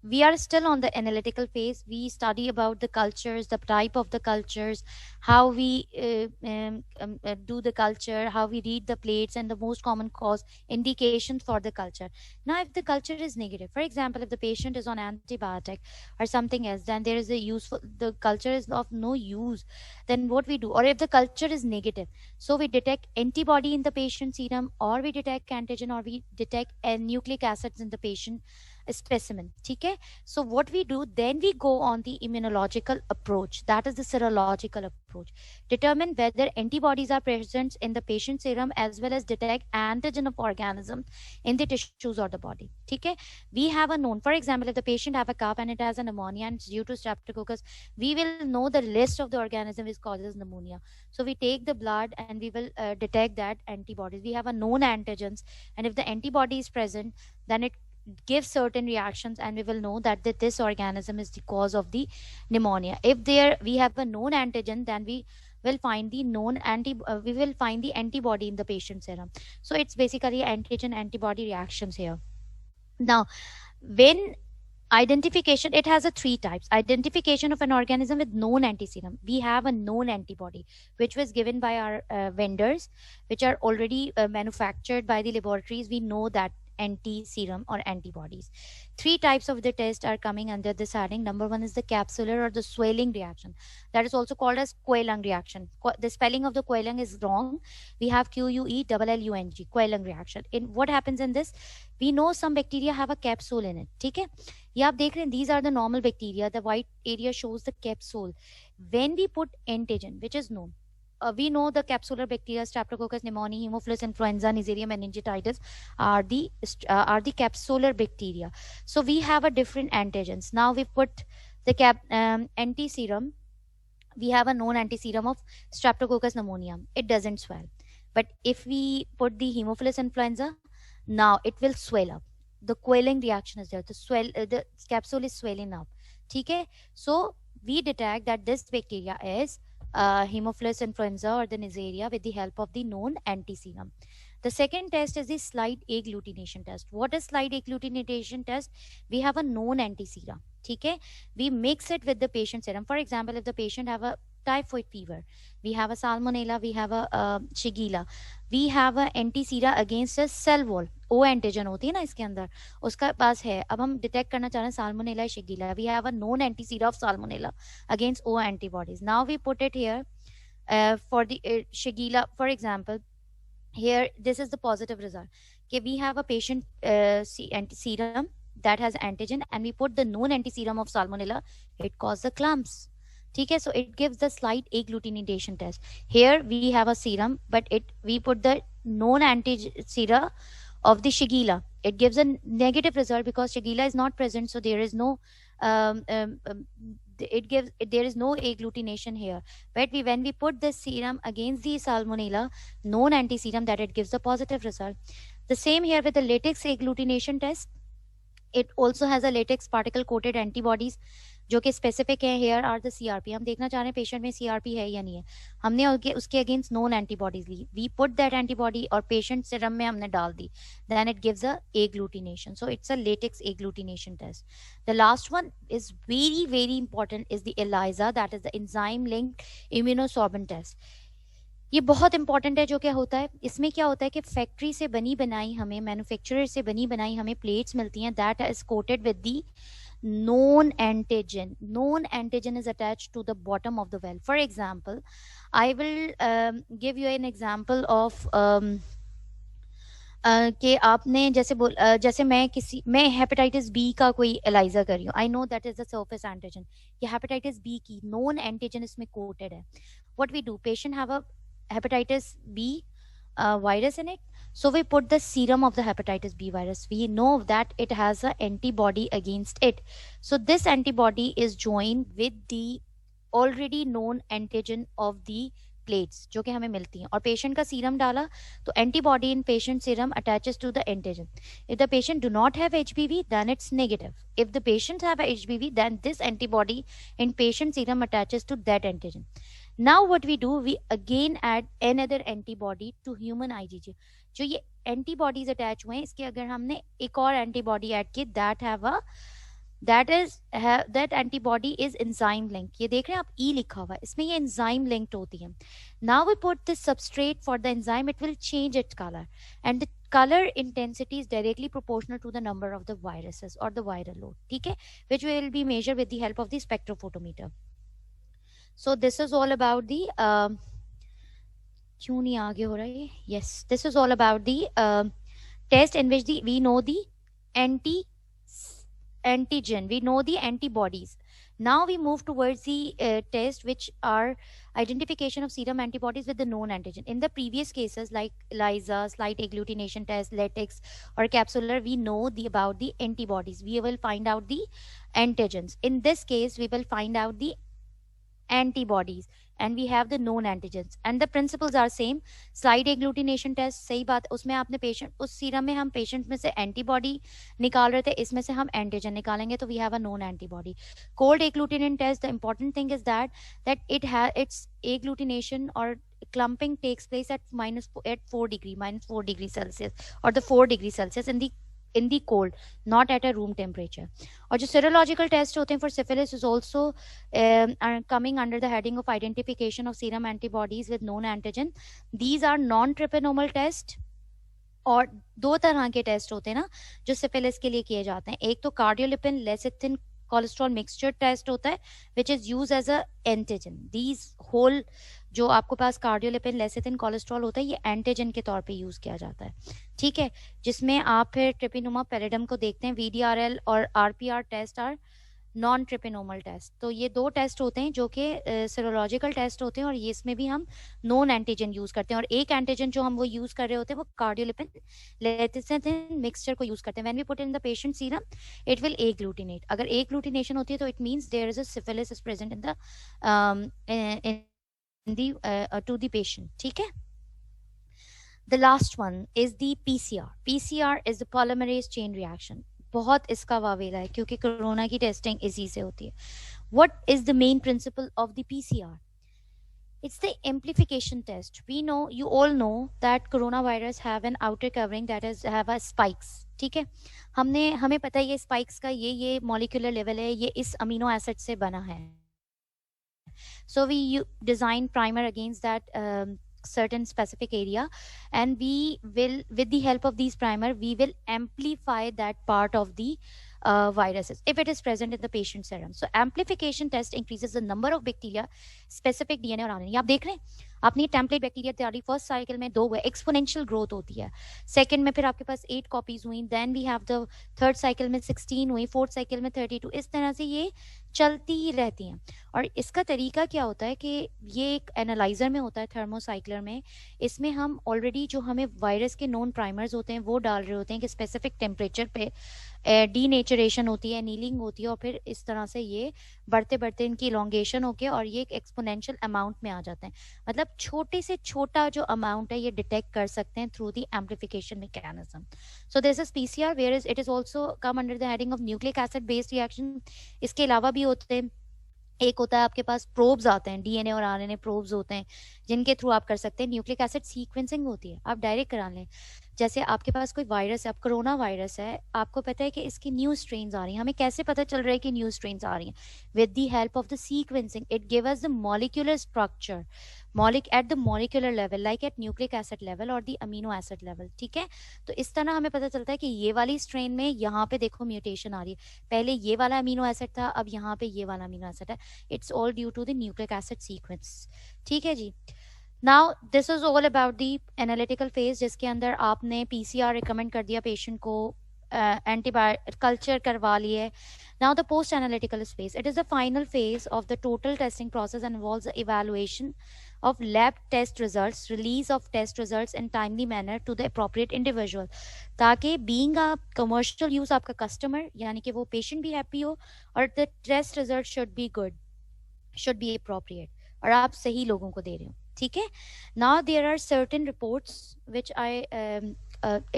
we are still on the analytical phase. We study about the cultures, the type of the cultures, how we do the culture, how we read the plates, and the most common cause indications for the culture. Now, if the culture is negative, for example, if the patient is on antibiotic or something else, then there is a useful, the culture is of no use, then what we do? Or if the culture is negative, so we detect antibody in the patient serum, or we detect antigen, or we detect nucleic acids in the patient specimen. ठीक है, so what we do, then we go on the immunological approach, that is the serological approach. Determine whether antibodies are present in the patient serum as well as detect antigen of organism in the tissues or the body. ठीक है, we have a known, for example, if the patient have a cough and it has a pneumonia and it's due to streptococcus, we will know the list of the organism which causes pneumonia. So we take the blood and we will detect that antibodies. We have a known antigens, and if the antibody is present, then it give certain reactions, and we will know that this organism is the cause of the pneumonia. If there we have a known antigen, then we will find the antibody in the patient serum. So it's basically antigen antibody reactions here. Now, when identification, it has a three types. Identification of an organism with known antiserum, we have a known antibody which was given by our vendors, which are already manufactured by the laboratories. We know that anti-serum or antibodies. Three types of the test are coming under this heading. Number one is the capsular or the swelling reaction, that is also called as Quellung reaction. The spelling of the Quellung is wrong. We have Quellung, Quellung reaction. In what happens in this, we know some bacteria have a capsule in it. ठीक है, ये आप देख रहे हैं, these are the normal bacteria. The white area shows the capsule. When we put antigen, which is known, we know the capsular bacteria, Streptococcus pneumoniae, Haemophilus influenza, Neisseria meningitis are the capsular bacteria. So we have a different antigens. Now we put the anti-serum. We have a known anti-serum of Streptococcus pneumoniae. It doesn't swell. But if we put the Haemophilus influenza, now it will swell up. The quelling reaction is there. The capsule is swelling up. Okay? So we detect that this bacteria is Haemophilus influenza or the Neisseria with the help of the known antiserum. The second test is the slide agglutination test. What is slide agglutination test? We have a known antiserum. Okay? We mix it with the patient serum. For example, if the patient have a typhoid fever, we have a salmonella, we have a shigella, we have a antisera against a cell wall. O antigen होती है ना इसके अंदर, उसका पास है. अब हम detect करना चाह रहे हैं salmonella shigella. We have a known antisera of salmonella against O antibodies. Now we put it here for the shigella. For example, here this is the positive result. Okay, we have a patient serum that has antigen, and we put the known antiserum of salmonella. It causes the clumps. Okay, so it gives the slight agglutination test. Here we have a serum, but we put the known antisera of the Shigella. It gives a negative result because Shigella is not present, so there is no there is no agglutination here. But when we put this serum against the salmonella, known antiserum, that it gives a positive result. The same here with the latex agglutination test. It also has a latex particle coated antibodies जो कि specific है. Here are the CRP. हम देखना चाह रहे हैं patient में CRP है या नहीं है. हमने उसके अगेंस्ट नोन एंटीबॉडीज ली. वी पुट दैट एंटीबॉडी और पेशेंट सिरम में हमने डाल दी. Then it gives a agglutination. So it's a latex agglutination test. The last one is very very important, is the ELISA, that is the enzyme linked immunosorbent test. ये बहुत important है. जो क्या होता है इसमें, क्या होता है कि फैक्ट्री से बनी बनाई हमें, मैन्युफैक्चरर से बनी बनाई हमें प्लेट्स मिलती हैं. That is coated with the known antigen. Known antigen is attached to the bottom of the well. For example, I will give you an example of कि आपने जैसे मैं हेपेटाइटिस बी का कोई एलाइजा कर रही हूँ. I know that is the surface antigen. ये हेपेटाइटिस बी की नोन एंटीजन इसमें कोटेड है. What we do, patient have a hepatitis B virus in it. So we put the serum of the hepatitis B virus. We know that it has an antibody against it. So this antibody is joined with the already known antigen of the plates जो कि हमें मिलती हैं. और patient का serum डाला तो antibody in patient serum attaches to the antigen. If the patient do not have HBV, then it's negative. If the patient have HBV, then this antibody in patient serum attaches to that antigen. Now what we do, we again add another antibody to human IgG. जो ये antibodies attach हुए हैं, इसके अगर हमने एक और antibody add की, that antibody is enzyme linked. ये देख रहे हैं आप, E लिखा हुआ है, इसमें ये enzyme linked होती है. Now we put the substrate for the enzyme. It will change its color, and the color intensity is directly proportional to the number of the viruses or the viral load. ठीक है, which will be measured with the help of the spectrophotometer. So this is all about the क्यों नहीं आगे हो रहा है? Yes, this is all about the test in which we know the antigen, we know the antibodies. Now we move towards the test which are identification of serum antibodies with the known antigen. In the previous cases like ELISA, slight agglutination test, latex or capsular, we know about the antibodies. We will find out the antigens. In this case, we will find out the antibodies. and we have the known antigens and the principles are same. Slide agglutination test, सही बात, उसमें आपने patient, उस serum में हम patient में से antibody निकाल रहे थे, इसमें से हम एंटीजन निकालेंगे तो we have a known antibody. Cold agglutination test, the important thing is that its agglutination or clumping takes place at -4 degree Celsius or the 4 degree Celsius in the cold, not at a room temperature. और जो serological test होते हैं for syphilis is also are coming under the heading of identification of serum antibodies with known antigen. These are non-trypanomal test. और दो तरह के test होते हैं ना जो सिफिलिस के लिए किए जाते हैं. एक तो cardiolipin lecithin cholesterol mixture test होता है which is use as a antigen. These whole जो आपके पास कार्डियोलिपिन लेसिथिन कोलेस्ट्रॉल होता है ये एंटीजन के तौर पे यूज किया जाता है. ठीक है, जिसमें आप फिर ट्रिपिनोमा पेरिडम को देखते हैं. वीडीआरएल और RPR test are non treponemal test. तो ये दो टेस्ट होते हैं जो कि सेरोलॉजिकल टेस्ट होते हैं और ये इसमें भी हम नॉन एंटीजन यूज करते हैं. और एक एंटीजन जो हम वो यूज कर रहे होते हैं वो कार्डियोलिपिन लेसिथिन मिक्सचर को यूज करते हैं. When we put in the patient serum it will agglutinate. अगर एग्लूटिनेशन होती है तो it means there is a syphilis is present in the to the patient. ठीक है. The last one is the PCR. PCR is the polymerase chain reaction. बहुत इसका वावेला है क्योंकि कोरोना की टेस्टिंग इसी से होती है. What is the main principle of the PCR? It's the amplification test. We know, you all know that coronavirus have an outer covering that is have a spikes. ठीक है, हमें पता है ये spikes का ये molecular level है, ये इस amino acid से बना है. So we design primer against that certain specific area and we will, with the help of these primer, we will amplify that part of the viruses if it is present in the patient serum. So amplification test increases the number of bacteria specific DNA और RNA. आप देख रहे हैं आपने template bacteria तैयारी first cycle में 2 हुए, exponential growth होती है. सेकंड में फिर आपके पास 8 कॉपीज हुई, then we have the third cycle में 16 हुई, फोर्थ साइकिल में 32. इस तरह से ये चलती ही रहती हैं. और इसका तरीका क्या होता है कि ये एक एनालाइजर में होता है, थर्मोसाइक्लर में. इसमें हम ऑलरेडी जो हमें वायरस के नोन प्राइमर्स होते हैं वो डाल रहे होते हैं कि स्पेसिफिक टेम्परेचर पे डीनेचरेशन होती है, नीलिंग होती है और फिर इस तरह से ये बढ़ते बढ़ते इनकी इलोंगेशन होके और ये एक एक्सपोनेंशियल अमाउंट में आ जाते हैं. मतलब छोटे से छोटा जो अमाउंट है ये डिटेक्ट कर सकते हैं through the amplification mechanism. So this is PCR where is it is also come under the heading of nucleic acid based reaction. इसके अलावा भी होते हैं, एक होता है आपके पास प्रोब्स आते हैं, डीएनए और आरएनए प्रोब्स होते हैं जिनके थ्रू आप कर सकते हैं. न्यूक्लिक एसिड सीक्वेंसिंग होती है, आप डायरेक्ट करा लें. जैसे आपके पास कोई वायरस है, अब कोरोना वायरस है, आपको पता है कि इसकी न्यू स्ट्रेन्स आ रही हैं. हमें कैसे पता चल रहा है कि न्यू स्ट्रेन्स आ रही हैं? With the help of the sequencing it give us the molecular structure at the molecular level like at nucleic acid level or the amino acid level. ठीक है, तो इस तरह हमें पता चलता है कि ये वाली स्ट्रेन में यहाँ पे देखो म्यूटेशन आ रही है, पहले ये वाला अमीनो एसिड था, अब यहाँ पे ये वाला अमीनो एसिड है. It's all due to the nucleic acid sequence. ठीक है जी. Now this is all about the analytical phase जिसके अंदर आपने पीसीआर रिकमेंड कर दिया पेशेंट को, एंटीबायोटिक कल्चर करवा लिए. Now the post-analytical phase. It is the final phase of the total testing process and involves the evaluation of lab test results, release of test results in timely manner to the appropriate individual. ताकि being a commercial use आपका customer यानी कि वो patient भी happy हो और the test result should be good, should be appropriate और आप सही लोगों को दे रहे हो. ठीक है. Now there are certain reports which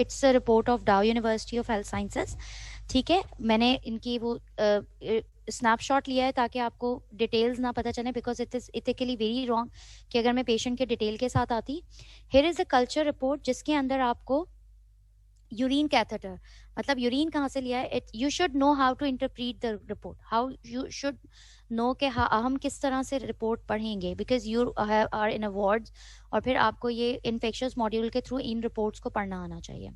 it's a report of Dow University of Health Sciences. ठीक है, मैंने इनकी वो स्नैपशॉट लिया है ताकि आपको डिटेल्स ना पता चले because it is ethically very wrong कि अगर मैं पेशेंट के डिटेल के साथ आती. Here is a culture report जिसके अंदर आपको यूरिन कैथेटर, मतलब यूरिन कहाँ से लिया है, you should know how to interpret the report, how you should know कि हम किस तरह से रिपोर्ट पढ़ेंगे because you are in a wards और फिर आपको ये इन्फेक्शियस मॉड्यूल के थ्रू इन रिपोर्ट्स को पढ़ना आना चाहिए.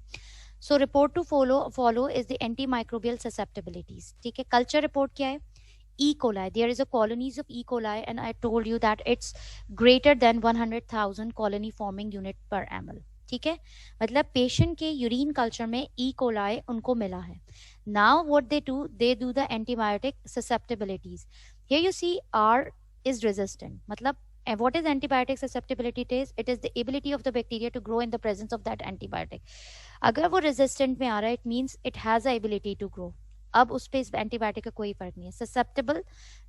So report to follow is the anti microbial susceptibilities. ठीक है, कल्चर रिपोर्ट क्या है? E. coli. There is a colonies of E. coli and I told you that it's greater than 100,000 colony forming unit per ml. ठीक है, मतलब patient के urine culture में E. coli उनको मिला है. Now what they do the antibiotic susceptibilities. Here you see R is resistant. मतलब and what is antibiotic susceptibility is? It is the ability of the bacteria to grow in the presence of that antibiotic. अगर वो resistant में आ रहा है, it means it has the ability to grow. अब उस पर इस एंटीबायोटिक का कोई फर्क नहीं है. ससेप्टेबल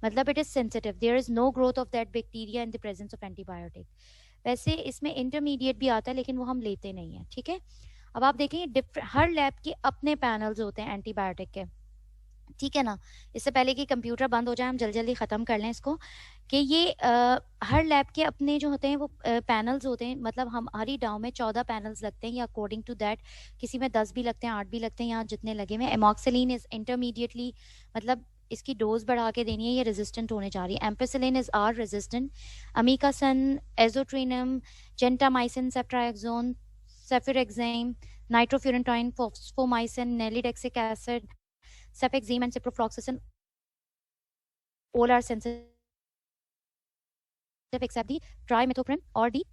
मतलब it is sensitive, there is no growth of that bacteria in the presence of antibiotic. वैसे इसमें इंटरमीडिएट भी आता है लेकिन वो हम लेते नहीं है. ठीक है, अब आप देखेंगे हर लैब के अपने पैनल्स होते हैं एंटीबायोटिक के. ठीक है ना, इससे पहले कि कंप्यूटर बंद हो जाए हम जल्दी जल्दी ख़त्म कर लें इसको, कि ये हर लैब के अपने जो होते हैं वो पैनल्स होते हैं. मतलब हमारी डाउ में 14 पैनल्स लगते हैं या अकॉर्डिंग टू दैट, किसी में 10 भी लगते हैं, 8 भी लगते हैं, यहाँ जितने लगे हुए. एमॉक्सिलिन इज इंटरमीडिएटली, मतलब इसकी डोज बढ़ा के देनी है, ये रेजिस्टेंट होने जा रही है. Ampicillin is R resistant. Amikacin, aztreonam, gentamicin, ceftriaxone, cefuroxime, nitrofurantoin, fosfomycin, nalidixic acid, cefixime and ciprofloxacin all are sensitive except the trimethoprim or the.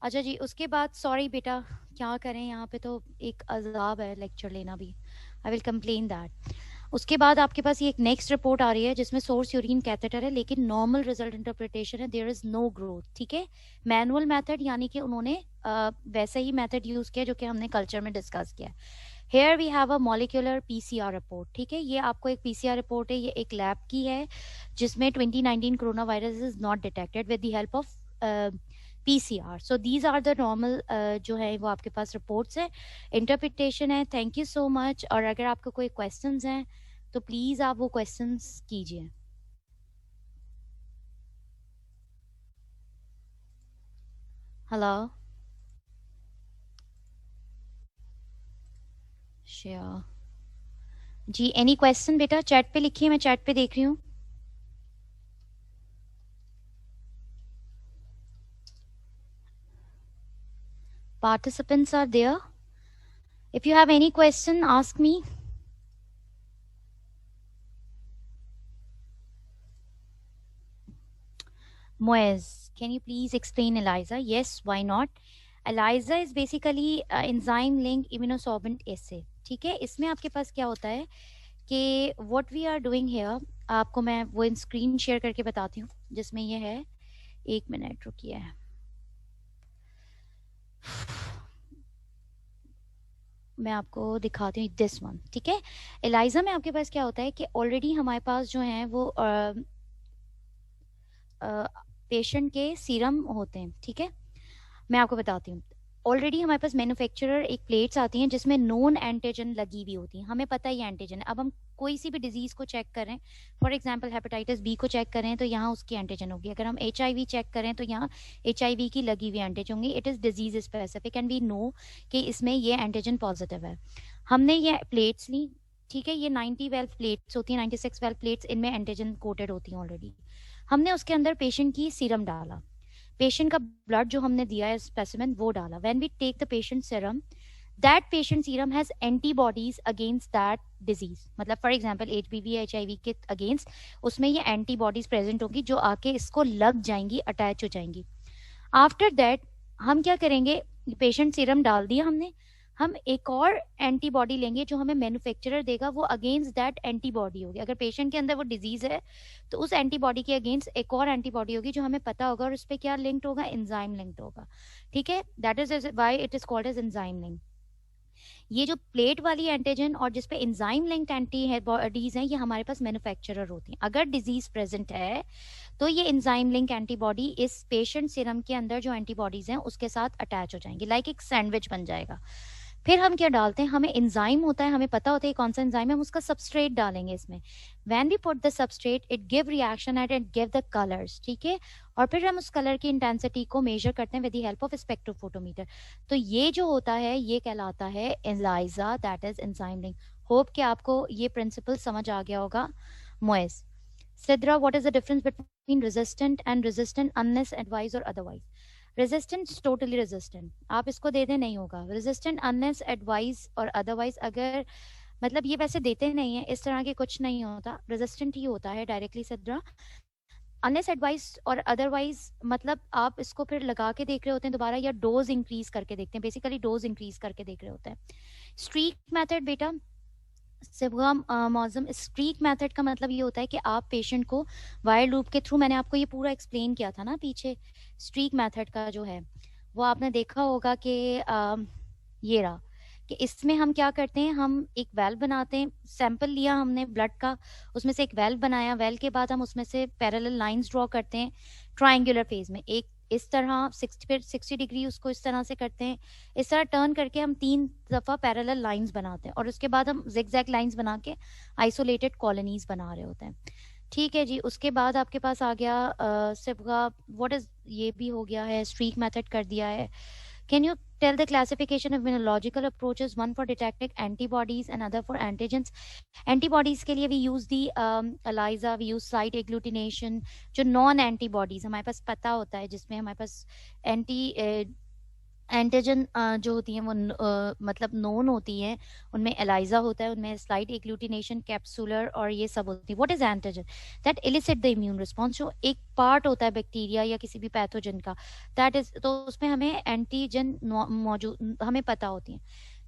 अच्छा जी, उसके बाद सॉरी बेटा, क्या करें, यहाँ पे तो एक अजाब है लेक्चर लेना भी. I will complain that. उसके बाद आपके पास ये एक नेक्स्ट रिपोर्ट आ रही है जिसमें सोर्स यूरिन कैथेटर है लेकिन नॉर्मल रिजल्ट इंटरप्रिटेशन है, देयर इज नो ग्रोथ. ठीक है, मैनुअल मेथड यानी कि उन्होंने वैसे ही मेथड यूज किया जो कि हमने कल्चर में डिस्कस किया. Here we have a molecular PCR report. ठीक है, ये आपको एक PCR रिपोर्ट है, ये एक लैब की है जिसमें 2019 corona virus is not detected with the help of PCR. So these are the normal जो है वो आपके पास रिपोर्ट्स है, इंटरप्रिटेशन है. Thank you so much. और अगर आपको कोई क्वेश्चंस हैं तो प्लीज आप वो क्वेश्चंस कीजिए. हेलो श्योर जी, एनी क्वेश्चन बेटा चैट पे लिखिए, मैं चैट पे देख रही हूँ. Participants are there. If you have any question, ask me. Moez, can you please explain ELISA? Yes, why not? ELISA is basically enzyme linked immunosorbent assay. ठीक है, इसमें आपके पास क्या होता है कि what we are doing here, आपको मैं वो स्क्रीन शेयर करके बताती हूँ जिसमें ये है. एक मिनट रुकिए, मैं आपको दिखाती हूँ दिस वन. ठीक है, एलाइजा में आपके पास क्या होता है कि ऑलरेडी हमारे पास जो है वो पेशेंट के सीरम होते हैं. ठीक है, मैं आपको बताती हूँ. ऑलरेडी हमारे पास मैन्युफैक्चरर एक प्लेट्स आती हैं जिसमें नोन एंटीजन लगी हुई होती हैं, हमें पता ही एंटीजन है. अब हम कोई सी भी डिजीज को चेक करें, फॉर एग्जांपल हेपेटाइटिस बी को चेक करें तो यहाँ उसकी एंटीजन होगी. अगर हम HIV चेक करें तो यहाँ HIV की लगी हुई एंटीजन होंगी. It is disease specific and we know कि इसमें ये एंटीजन पॉजिटिव है. हमने ये प्लेट्स ली. ठीक है, ये 90 वेल्व प्लेट्स होती हैं, 96 वेल्व प्लेट्स, इनमें एंटीजन कोटेड होती हैं ऑलरेडी. हमने उसके अंदर पेशेंट की सीरम डाला, पेशेंट का ब्लड जो हमने दिया है स्पेसिमेन वो डाला. When we take the patient serum, that patient serum has antibodies against that disease. मतलब फॉर एग्जांपल HPV HIV के अगेंस्ट उसमें ये एंटीबॉडीज प्रेजेंट होगी जो आके इसको लग जाएंगी, अटैच हो जाएंगी. आफ्टर दैट हम क्या करेंगे, पेशेंट सीरम डाल दिया हमने, हम एक और एंटीबॉडी लेंगे जो हमें मैन्युफैक्चरर देगा, वो अगेंस्ट दैट एंटीबॉडी होगी. अगर पेशेंट के अंदर वो डिजीज है तो उस एंटीबॉडी के अगेंस्ट एक और एंटीबॉडी होगी जो हमें पता होगा, और उस पर क्या लिंक्ड होगा, एंजाइम लिंक्ड होगा. ठीक है, that is why it is called as enzyme link. ये जो प्लेट वाली एंटीजन और जिसपे एंजाइम लिंक्ड एंटीबॉडीज हैं, ये हमारे पास मैन्युफैक्चरर होती हैं. अगर डिजीज प्रेजेंट है तो ये एंजाइम लिंक एंटीबॉडी इस पेशेंट सीरम के अंदर जो एंटीबॉडीज हैं उसके साथ अटैच हो जाएंगी, लाइक एक सैंडविच बन जाएगा. फिर हम क्या डालते हैं, हमें एंजाइम होता है, हमें पता होता है कौन सा एंजाइम है, हम उसका सबस्ट्रेट डालेंगे इसमें. When we put the substrate it give reaction and it give the colours. ठीक है, और फिर हम उस कलर की इंटेंसिटी को मेजर करते हैं with the help of spectrophotometer. तो ये जो होता है ये कहलाता है ELISA, that is enzyme link. Hope कि आपको ये प्रिंसिपल समझ आ गया होगा. Moiz, Sidra, what is the difference between resistant and resistant unless advise और अदरवाइज? रेजिस्टेंट टोटली रेजिस्टेंट, आप इसको दे दें नहीं होगा. रेजिस्टेंट अनलेस एडवाइज और अदरवाइज, अगर मतलब ये वैसे देते नहीं है, इस तरह के कुछ नहीं होता, रेजिस्टेंट ही होता है डायरेक्टली सिद्रा. अनलेस एडवाइज और अदरवाइज मतलब आप इसको फिर लगा के देख रहे होते हैं दोबारा, या डोज इंक्रीज करके देखते हैं, बेसिकली डोज इंक्रीज करके देख रहे होते हैं. स्ट्रीक मेथड बेटा, सिबगाम मौजम, स्ट्रीक मेथड का मतलब ये होता है कि आप पेशेंट को वायर लूप के थ्रू, मैंने आपको ये पूरा एक्सप्लेन किया था ना पीछे, स्ट्रीक मेथड का जो है वो आपने देखा होगा कि ये रहा कि इसमें हम क्या करते हैं, हम एक वेल्व बनाते हैं, सैंपल लिया हमने ब्लड का, उसमें से एक वेल्व बनाया, वेल्व के बाद हम उसमें से पैरेलल लाइंस ड्रॉ करते हैं ट्रायंगुलर फेज में, एक इस तरह 60 डिग्री उसको इस तरह से करते हैं, इस तरह टर्न करके हम 3 दफ़ा पैरेलल लाइंस बनाते हैं, और उसके बाद हम जिगजैग लाइंस बना के आइसोलेटेड कॉलोनीज बना रहे होते हैं। ठीक है जी, उसके बाद आपके पास आ गया सिबगा, व्हाट इज, ये भी हो गया है, स्ट्रीक मेथड कर दिया है। Can you tell the classification of immunological approaches, one for detecting antibodies and other for antigens? Antibodies के लिए we use the ELISA, we use site agglutination, जो non antibodies हमारे पास पता होता है, जिसमें हमारे पास एंटीजन जो होती हैं वो मतलब नोन होती हैं, उनमें एलाइजा होता है, उनमें स्लाइड एग्लूटिनेशन, कैप्सूलर और ये सब होती है। What is antigen? That illicit the immune response, जो एक पार्ट होता है बैक्टीरिया या किसी भी पैथोजन का, दैट इज, तो उसमें हमें एंटीजन मौजूद हमें पता होती हैं,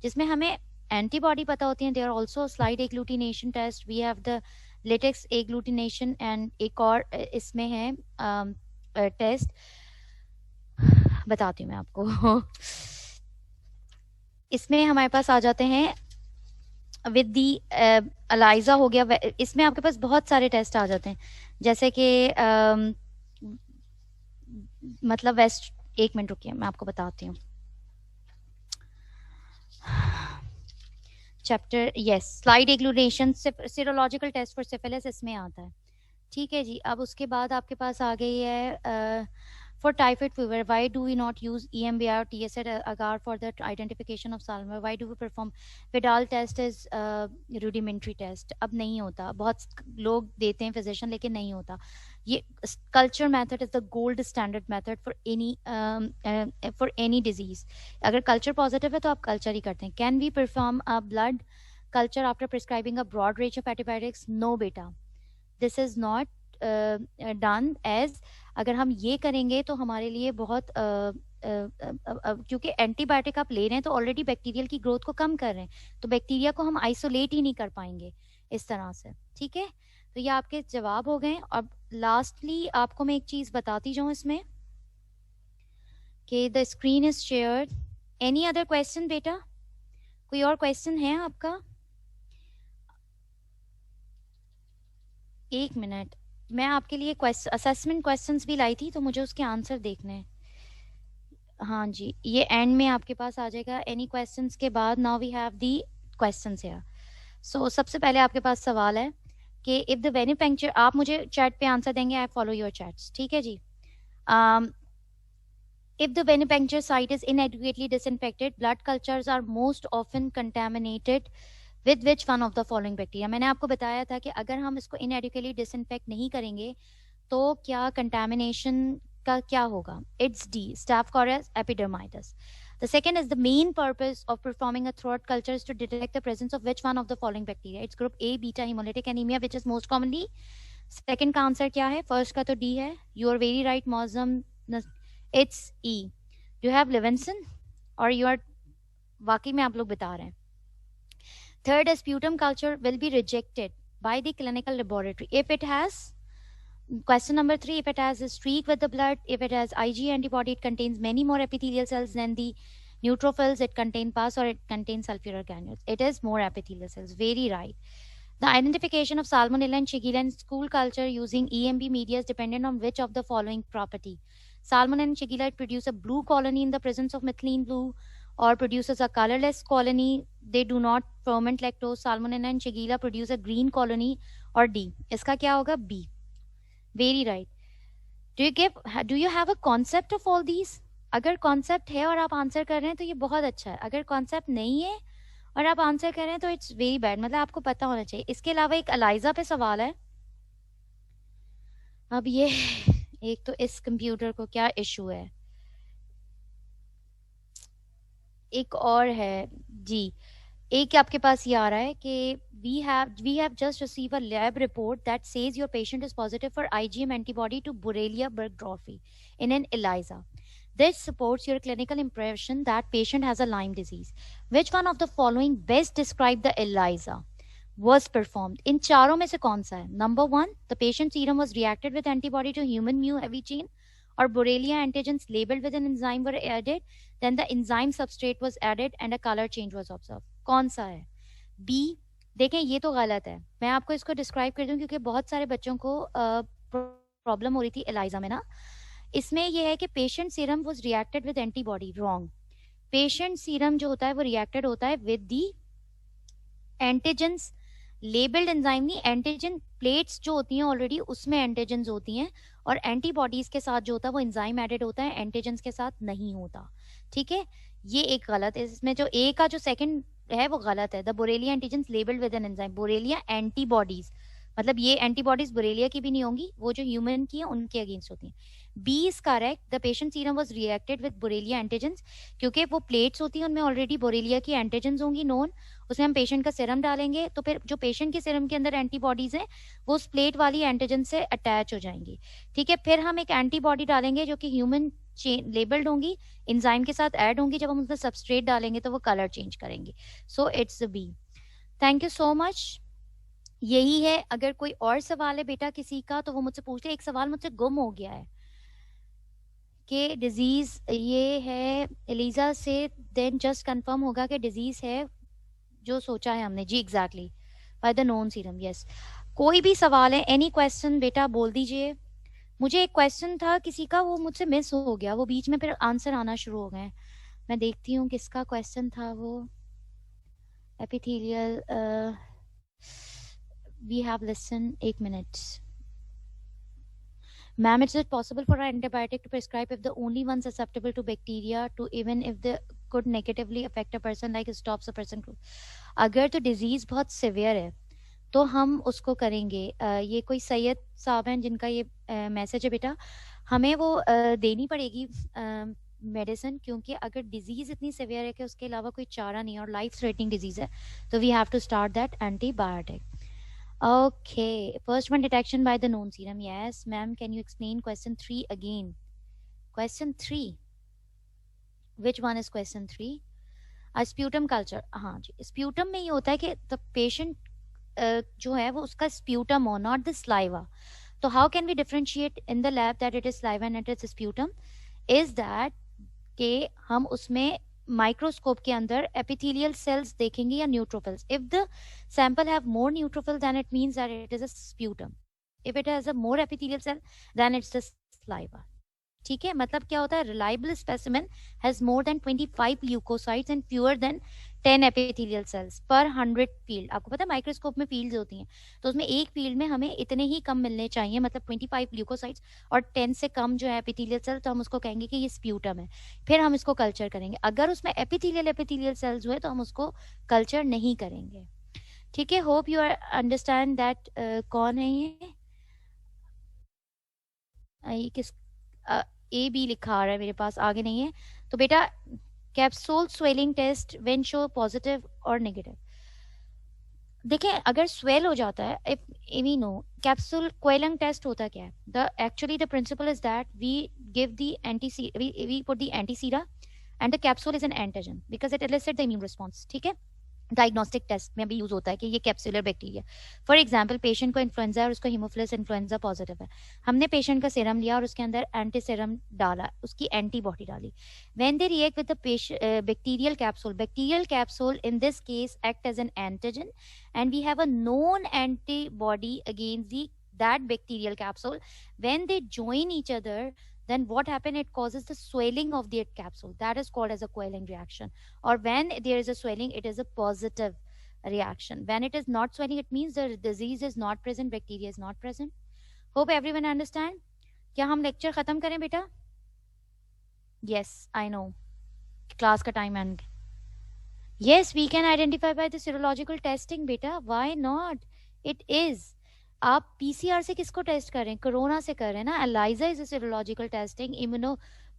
जिसमें हमें एंटीबॉडी पता होती हैं। There also slide agglutination test, we have the latex agglutination, and एक और इसमें है टेस्ट, बताती हूँ मैं आपको। इसमें हमारे पास आ जाते हैं विद दी अलाइजा हो गया, इसमें आपके पास बहुत सारे टेस्ट आ जाते हैं, जैसे कि मतलब वेस्ट, एक मिनट रुकिए मैं आपको बताती हूँ। Chapter, yes, slide agglutination, serological test for syphilis इसमें आता है। ठीक है जी, अब उसके बाद आपके पास आ गई है for typhoid fever, why do we not use EMBI or TSZ agar for the identification of salmonella? Why do we perform Vidal test as rudimentary test? अब नहीं होता, बहुत लोग देते हैं physician, लेकिन नहीं होता। ये culture method is the gold standard method for any disease। अगर culture positive है तो आप culture ही करते हैं। Can we perform a blood culture after prescribing a broad range of antibiotics? No बेटा, this is not done as, अगर हम ये करेंगे तो हमारे लिए बहुत क्योंकि एंटीबायोटिक आप ले रहे हैं तो ऑलरेडी बैक्टीरियल की ग्रोथ को कम कर रहे हैं, तो बैक्टीरिया को हम आइसोलेट ही नहीं कर पाएंगे इस तरह से। ठीक है, तो ये आपके जवाब हो गए। अब लास्टली आपको मैं एक चीज बताती जाऊं इसमें कि the screen is shared. Any other question बेटा, कोई और क्वेश्चन है आपका? एक मिनट, मैं आपके लिए असेसमेंट क्वेश्चंस भी लाई थी, तो मुझे उसके आंसर देखने हैं। हाँ जी, ये एंड में आपके पास आ जाएगा एनी क्वेश्चंस के बाद। Now we have the questions here. So सबसे पहले आपके पास सवाल है कि इफ द वेनिपेंक्चर, आप मुझे चैट पे आंसर देंगे, आई फॉलो योर चैट्स, ठीक है जी। If the venipuncture site is inadequately disinfected, blood cultures are most often contaminated with which one of the following bacteria? मैंने आपको बताया था कि अगर हम इसको inadequately disinfect नहीं करेंगे तो क्या contamination का क्या होगा? It's D, Staphylococcus epidermidis. The second is the main purpose of performing a throat culture is to detect the presence of which one of the following bacteria? It's group A, beta hemolytic anemia, which is most commonly. Second का answer क्या है? First का तो D है. You are very right, Mozam. It's E. Do you have Levinson or you are वाकई में आप लोग बता रहे हैं? Third is sputum culture will be rejected by the clinical laboratory if it has, question number 3, if it has a streak with the blood, if it has IgE antibody, it contains many more epithelial cells than the neutrophils, it contains pus, or it contains sulfurous granules. It is more epithelial cells. Very right. The identification of Salmonella and Shigella in stool culture using EMB media is dependent on which of the following property? Salmonella and Shigella produce a blue colony in the presence of methylene blue, or produces a colorless colony. They do not ferment lactose. Salmonella and Shigella produce a green colony, or D. इसका क्या होगा? B. Very right. Do you have a concept of all these? अगर concept है और आप answer कर रहे हैं तो ये बहुत अच्छा है। अगर concept नहीं है और आप आंसर कर रहे हैं तो इट्स वेरी बैड, मतलब आपको पता होना चाहिए। इसके अलावा एक अलाइजा पे सवाल है। अब ये एक तो इस कंप्यूटर को क्या इशू है, एक और है जी। एक आपके पास ये आ रहा है कि we have just received a lab report that says your patient is positive for IgM antibody to Borrelia burgdorferi in an ELISA. This supports your clinical impression that patient has a Lyme disease. Which one of the following best describe the ELISA was performed? इन चारों में से कौन सा है? Number 1, the patient's serum was reacted with antibody to human mu heavy chain, or Borrelia antigens labeled with an enzyme were added, then the enzyme substrate was added and a color change was observed. कौन सा है? B. देखें ये तो गलत है, मैं आपको इसको डिस्क्राइब कर दूं क्योंकि बहुत सारे बच्चों को प्रॉब्लम हो रही थी एलाइजा में ना. इसमें ये है कि patient serum was reacted with antibody. Wrong. Patient serum जो होता है वो रिएक्टेड होता है with the antigens labelled enzyme. नहीं, एंटीजन प्लेट्स जो होती हैं ऑलरेडी उसमें एंटीजेंस होती हैं और एंटीबॉडीज के साथ जो होता है वो एंजाइम एडेड होता है, एंटीजेंस के साथ नहीं होता. ठीक है, ये एक गलत है. इसमें जो ए का जो सेकंड है वो गलत है. The Borrelia antigens labelled with an enzyme. Borrelia antibodies, मतलब ये एंटीबॉडीज बोरेलिया की भी नहीं होंगी, वो जो ह्यूमन की है उनके अगेंस्ट होती हैं. B is correct. The patient serum was reacted with Borrelia antigens, क्योंकि वो प्लेट्स होती हैं उनमें ऑलरेडी बोरेलिया की एंटीजेंस होंगी नोन. उसमें हम पेशेंट का सीरम डालेंगे तो फिर जो पेशेंट के सीरम के अंदर एंटीबॉडीज हैं वो उस प्लेट वाली एंटीजन से अटैच हो जाएंगी. ठीक है, फिर हम एक एंटीबॉडी डालेंगे जो कि ह्यूमन लेबल्ड होंगी, एंजाइम के साथ ऐड होंगी. जब हम उसमें सबस्ट्रेट डालेंगे तो वो कलर चेंज करेंगे. So it's B. Thank you so much. यही है. अगर कोई और सवाल है बेटा किसी का तो वो मुझसे पूछ ले. एक सवाल मुझसे गुम हो गया है कि डिजीज ये है एलिजा से, देन जस्ट कंफर्म होगा कि डिजीज है जो सोचा है हमने. जी exactly, by the known serum. Yes, कोई भी सवाल है, एनी क्वेश्चन बेटा बोल दीजिए. मुझे एक क्वेश्चन था किसी का, वो मुझसे मिस हो गया, वो बीच में फिर आंसर आना शुरू हो गए. मैं देखती हूँ किसका क्वेश्चन था वो. Epithelial we have listen. एक minute. Ma'am, is it possible for an antibiotic to prescribe if the only one susceptible to bacteria, to even if they could negatively affect a person, like it stops a person? अगर तो disease बहुत severe है तो हम उसको करेंगे. ये कोई सैयद साहब हैं जिनका ये मैसेज है बेटा, हमें वो देनी पड़ेगी मेडिसिन, क्योंकि अगर डिजीज इतनी सिवियर है कि उसके अलावा कोई चारा नहीं है और लाइफ थ्रेटनिंग डिजीज है तो we have to start that antibiotic. Okay, first one, detection by the known serum. Yes, ma'am. Can you explain question 3 again? Question 3. Which one is question 3? A sputum culture. हाँ जी, sputum में ये होता है कि the patient जो है वो उसका sputum हो, not the saliva. तो how can we differentiate in the lab that it is saliva and it is sputum? Is that कि हम उसमें माइक्रोस्कोप के अंदर एपिथेलियल सेल्स देखेंगे या neutrophils. If the sample have more neutrophil then it means that it is a sputum. If it has a more epithelial cell then it's the saliva. ठीक है, मतलब क्या होता है, reliable specimen has more than 25 leukocytes and fewer than 10 epithelial cells per 100 field. आपको पता है microscope में फील्ड्स होती हैं, तो उसमें एक फील्ड में हमें इतने ही कम मिलने चाहिए, मतलब 25 ल्यूकोसाइट्स और 10 से कम जो है एपिथेलियल सेल, तो हम उसको कहेंगे कि ये स्प्यूटम है. फिर हम इसको कल्चर करेंगे. अगर उसमें एपिथेलियल सेल्स हुए तो हम उसको कल्चर नहीं करेंगे. ठीक है, होप यू अंडरस्टैंड दैट. कौन है ये किस ए बी लिखा आ रहा है मेरे पास, आगे नहीं है. तो बेटा capsule swelling test when show positive और नेगेटिव. देखें अगर स्वेल हो जाता है, if we know capsule quelling test होता क्या है, the actually the principle is that we give the we put the antisera and the capsule is an antigen because it elicit the immune response. ठीक है, diagnostic test में भी use होता है कि ये capsular bacteria. For example patient को influenza है और उसको हीमोफिलस इन्फ्लुएंजा पॉजिटिव है, हमने पेशेंट का सीरम लिया और उसके अंदर एंटी सीरम डाला, उसकी एंटीबॉडी डाली. When they react with the bacterial capsule in this case act as an antigen and we have a known antibody against that bacterial capsule. When they join each other, then what happen, it causes the swelling of the capsule, that is called as a quelling reaction. Or when there is a swelling, it is a positive reaction. When it is not swelling, it means the disease is not present, bacteria is not present. Hope everyone understand. क्या हम lecture खत्म करें बेटा? Yes, I know class का time end. Yes, we can identify by the serological testing बेटा. Why not? It is. आप PCR से किसको टेस्ट करें, कोरोना से करें ना. ELISA is serological testing, immuno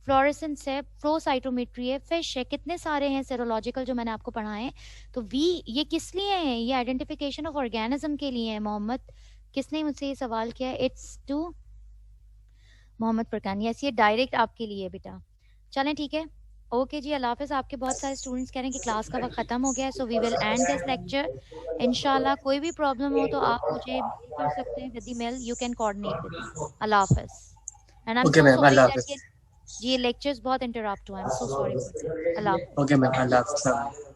fluorescence है, फ्लोसाइटोमेट्री है, फिश है, कितने सारे हैं सीरोलॉजिकल जो मैंने आपको पढ़ाए हैं. तो वी ये किस लिए हैं, ये आइडेंटिफिकेशन ऑफ ऑर्गेनिज्म के लिए है. मोहम्मद, किसने मुझसे ये सवाल किया, it's to Mohammad Farkan. Yes, ये डायरेक्ट आपके लिए बेटा. चलें ठीक है, ओके जी, अल्लाह हाफिज़. आपके बहुत सारे स्टूडेंट्स कह रहे हैं कि क्लास का वक्त खत्म हो गया है, so we will end this lecture इंशाल्लाह. कोई भी प्रॉब्लम हो तो आप मुझे मेल कर सकते हैं with the mail, you can coordinate with me. अल्लाह हाफिज़. And I am okay so ma'am, sorry अल्लाह दैट हाफिज। ये लेक्चर्स बहुत इंटरप्ट हुए, I am so sorry for that. अल्लाह हाफिज। ओके मैम, अल्लाह हाफिज।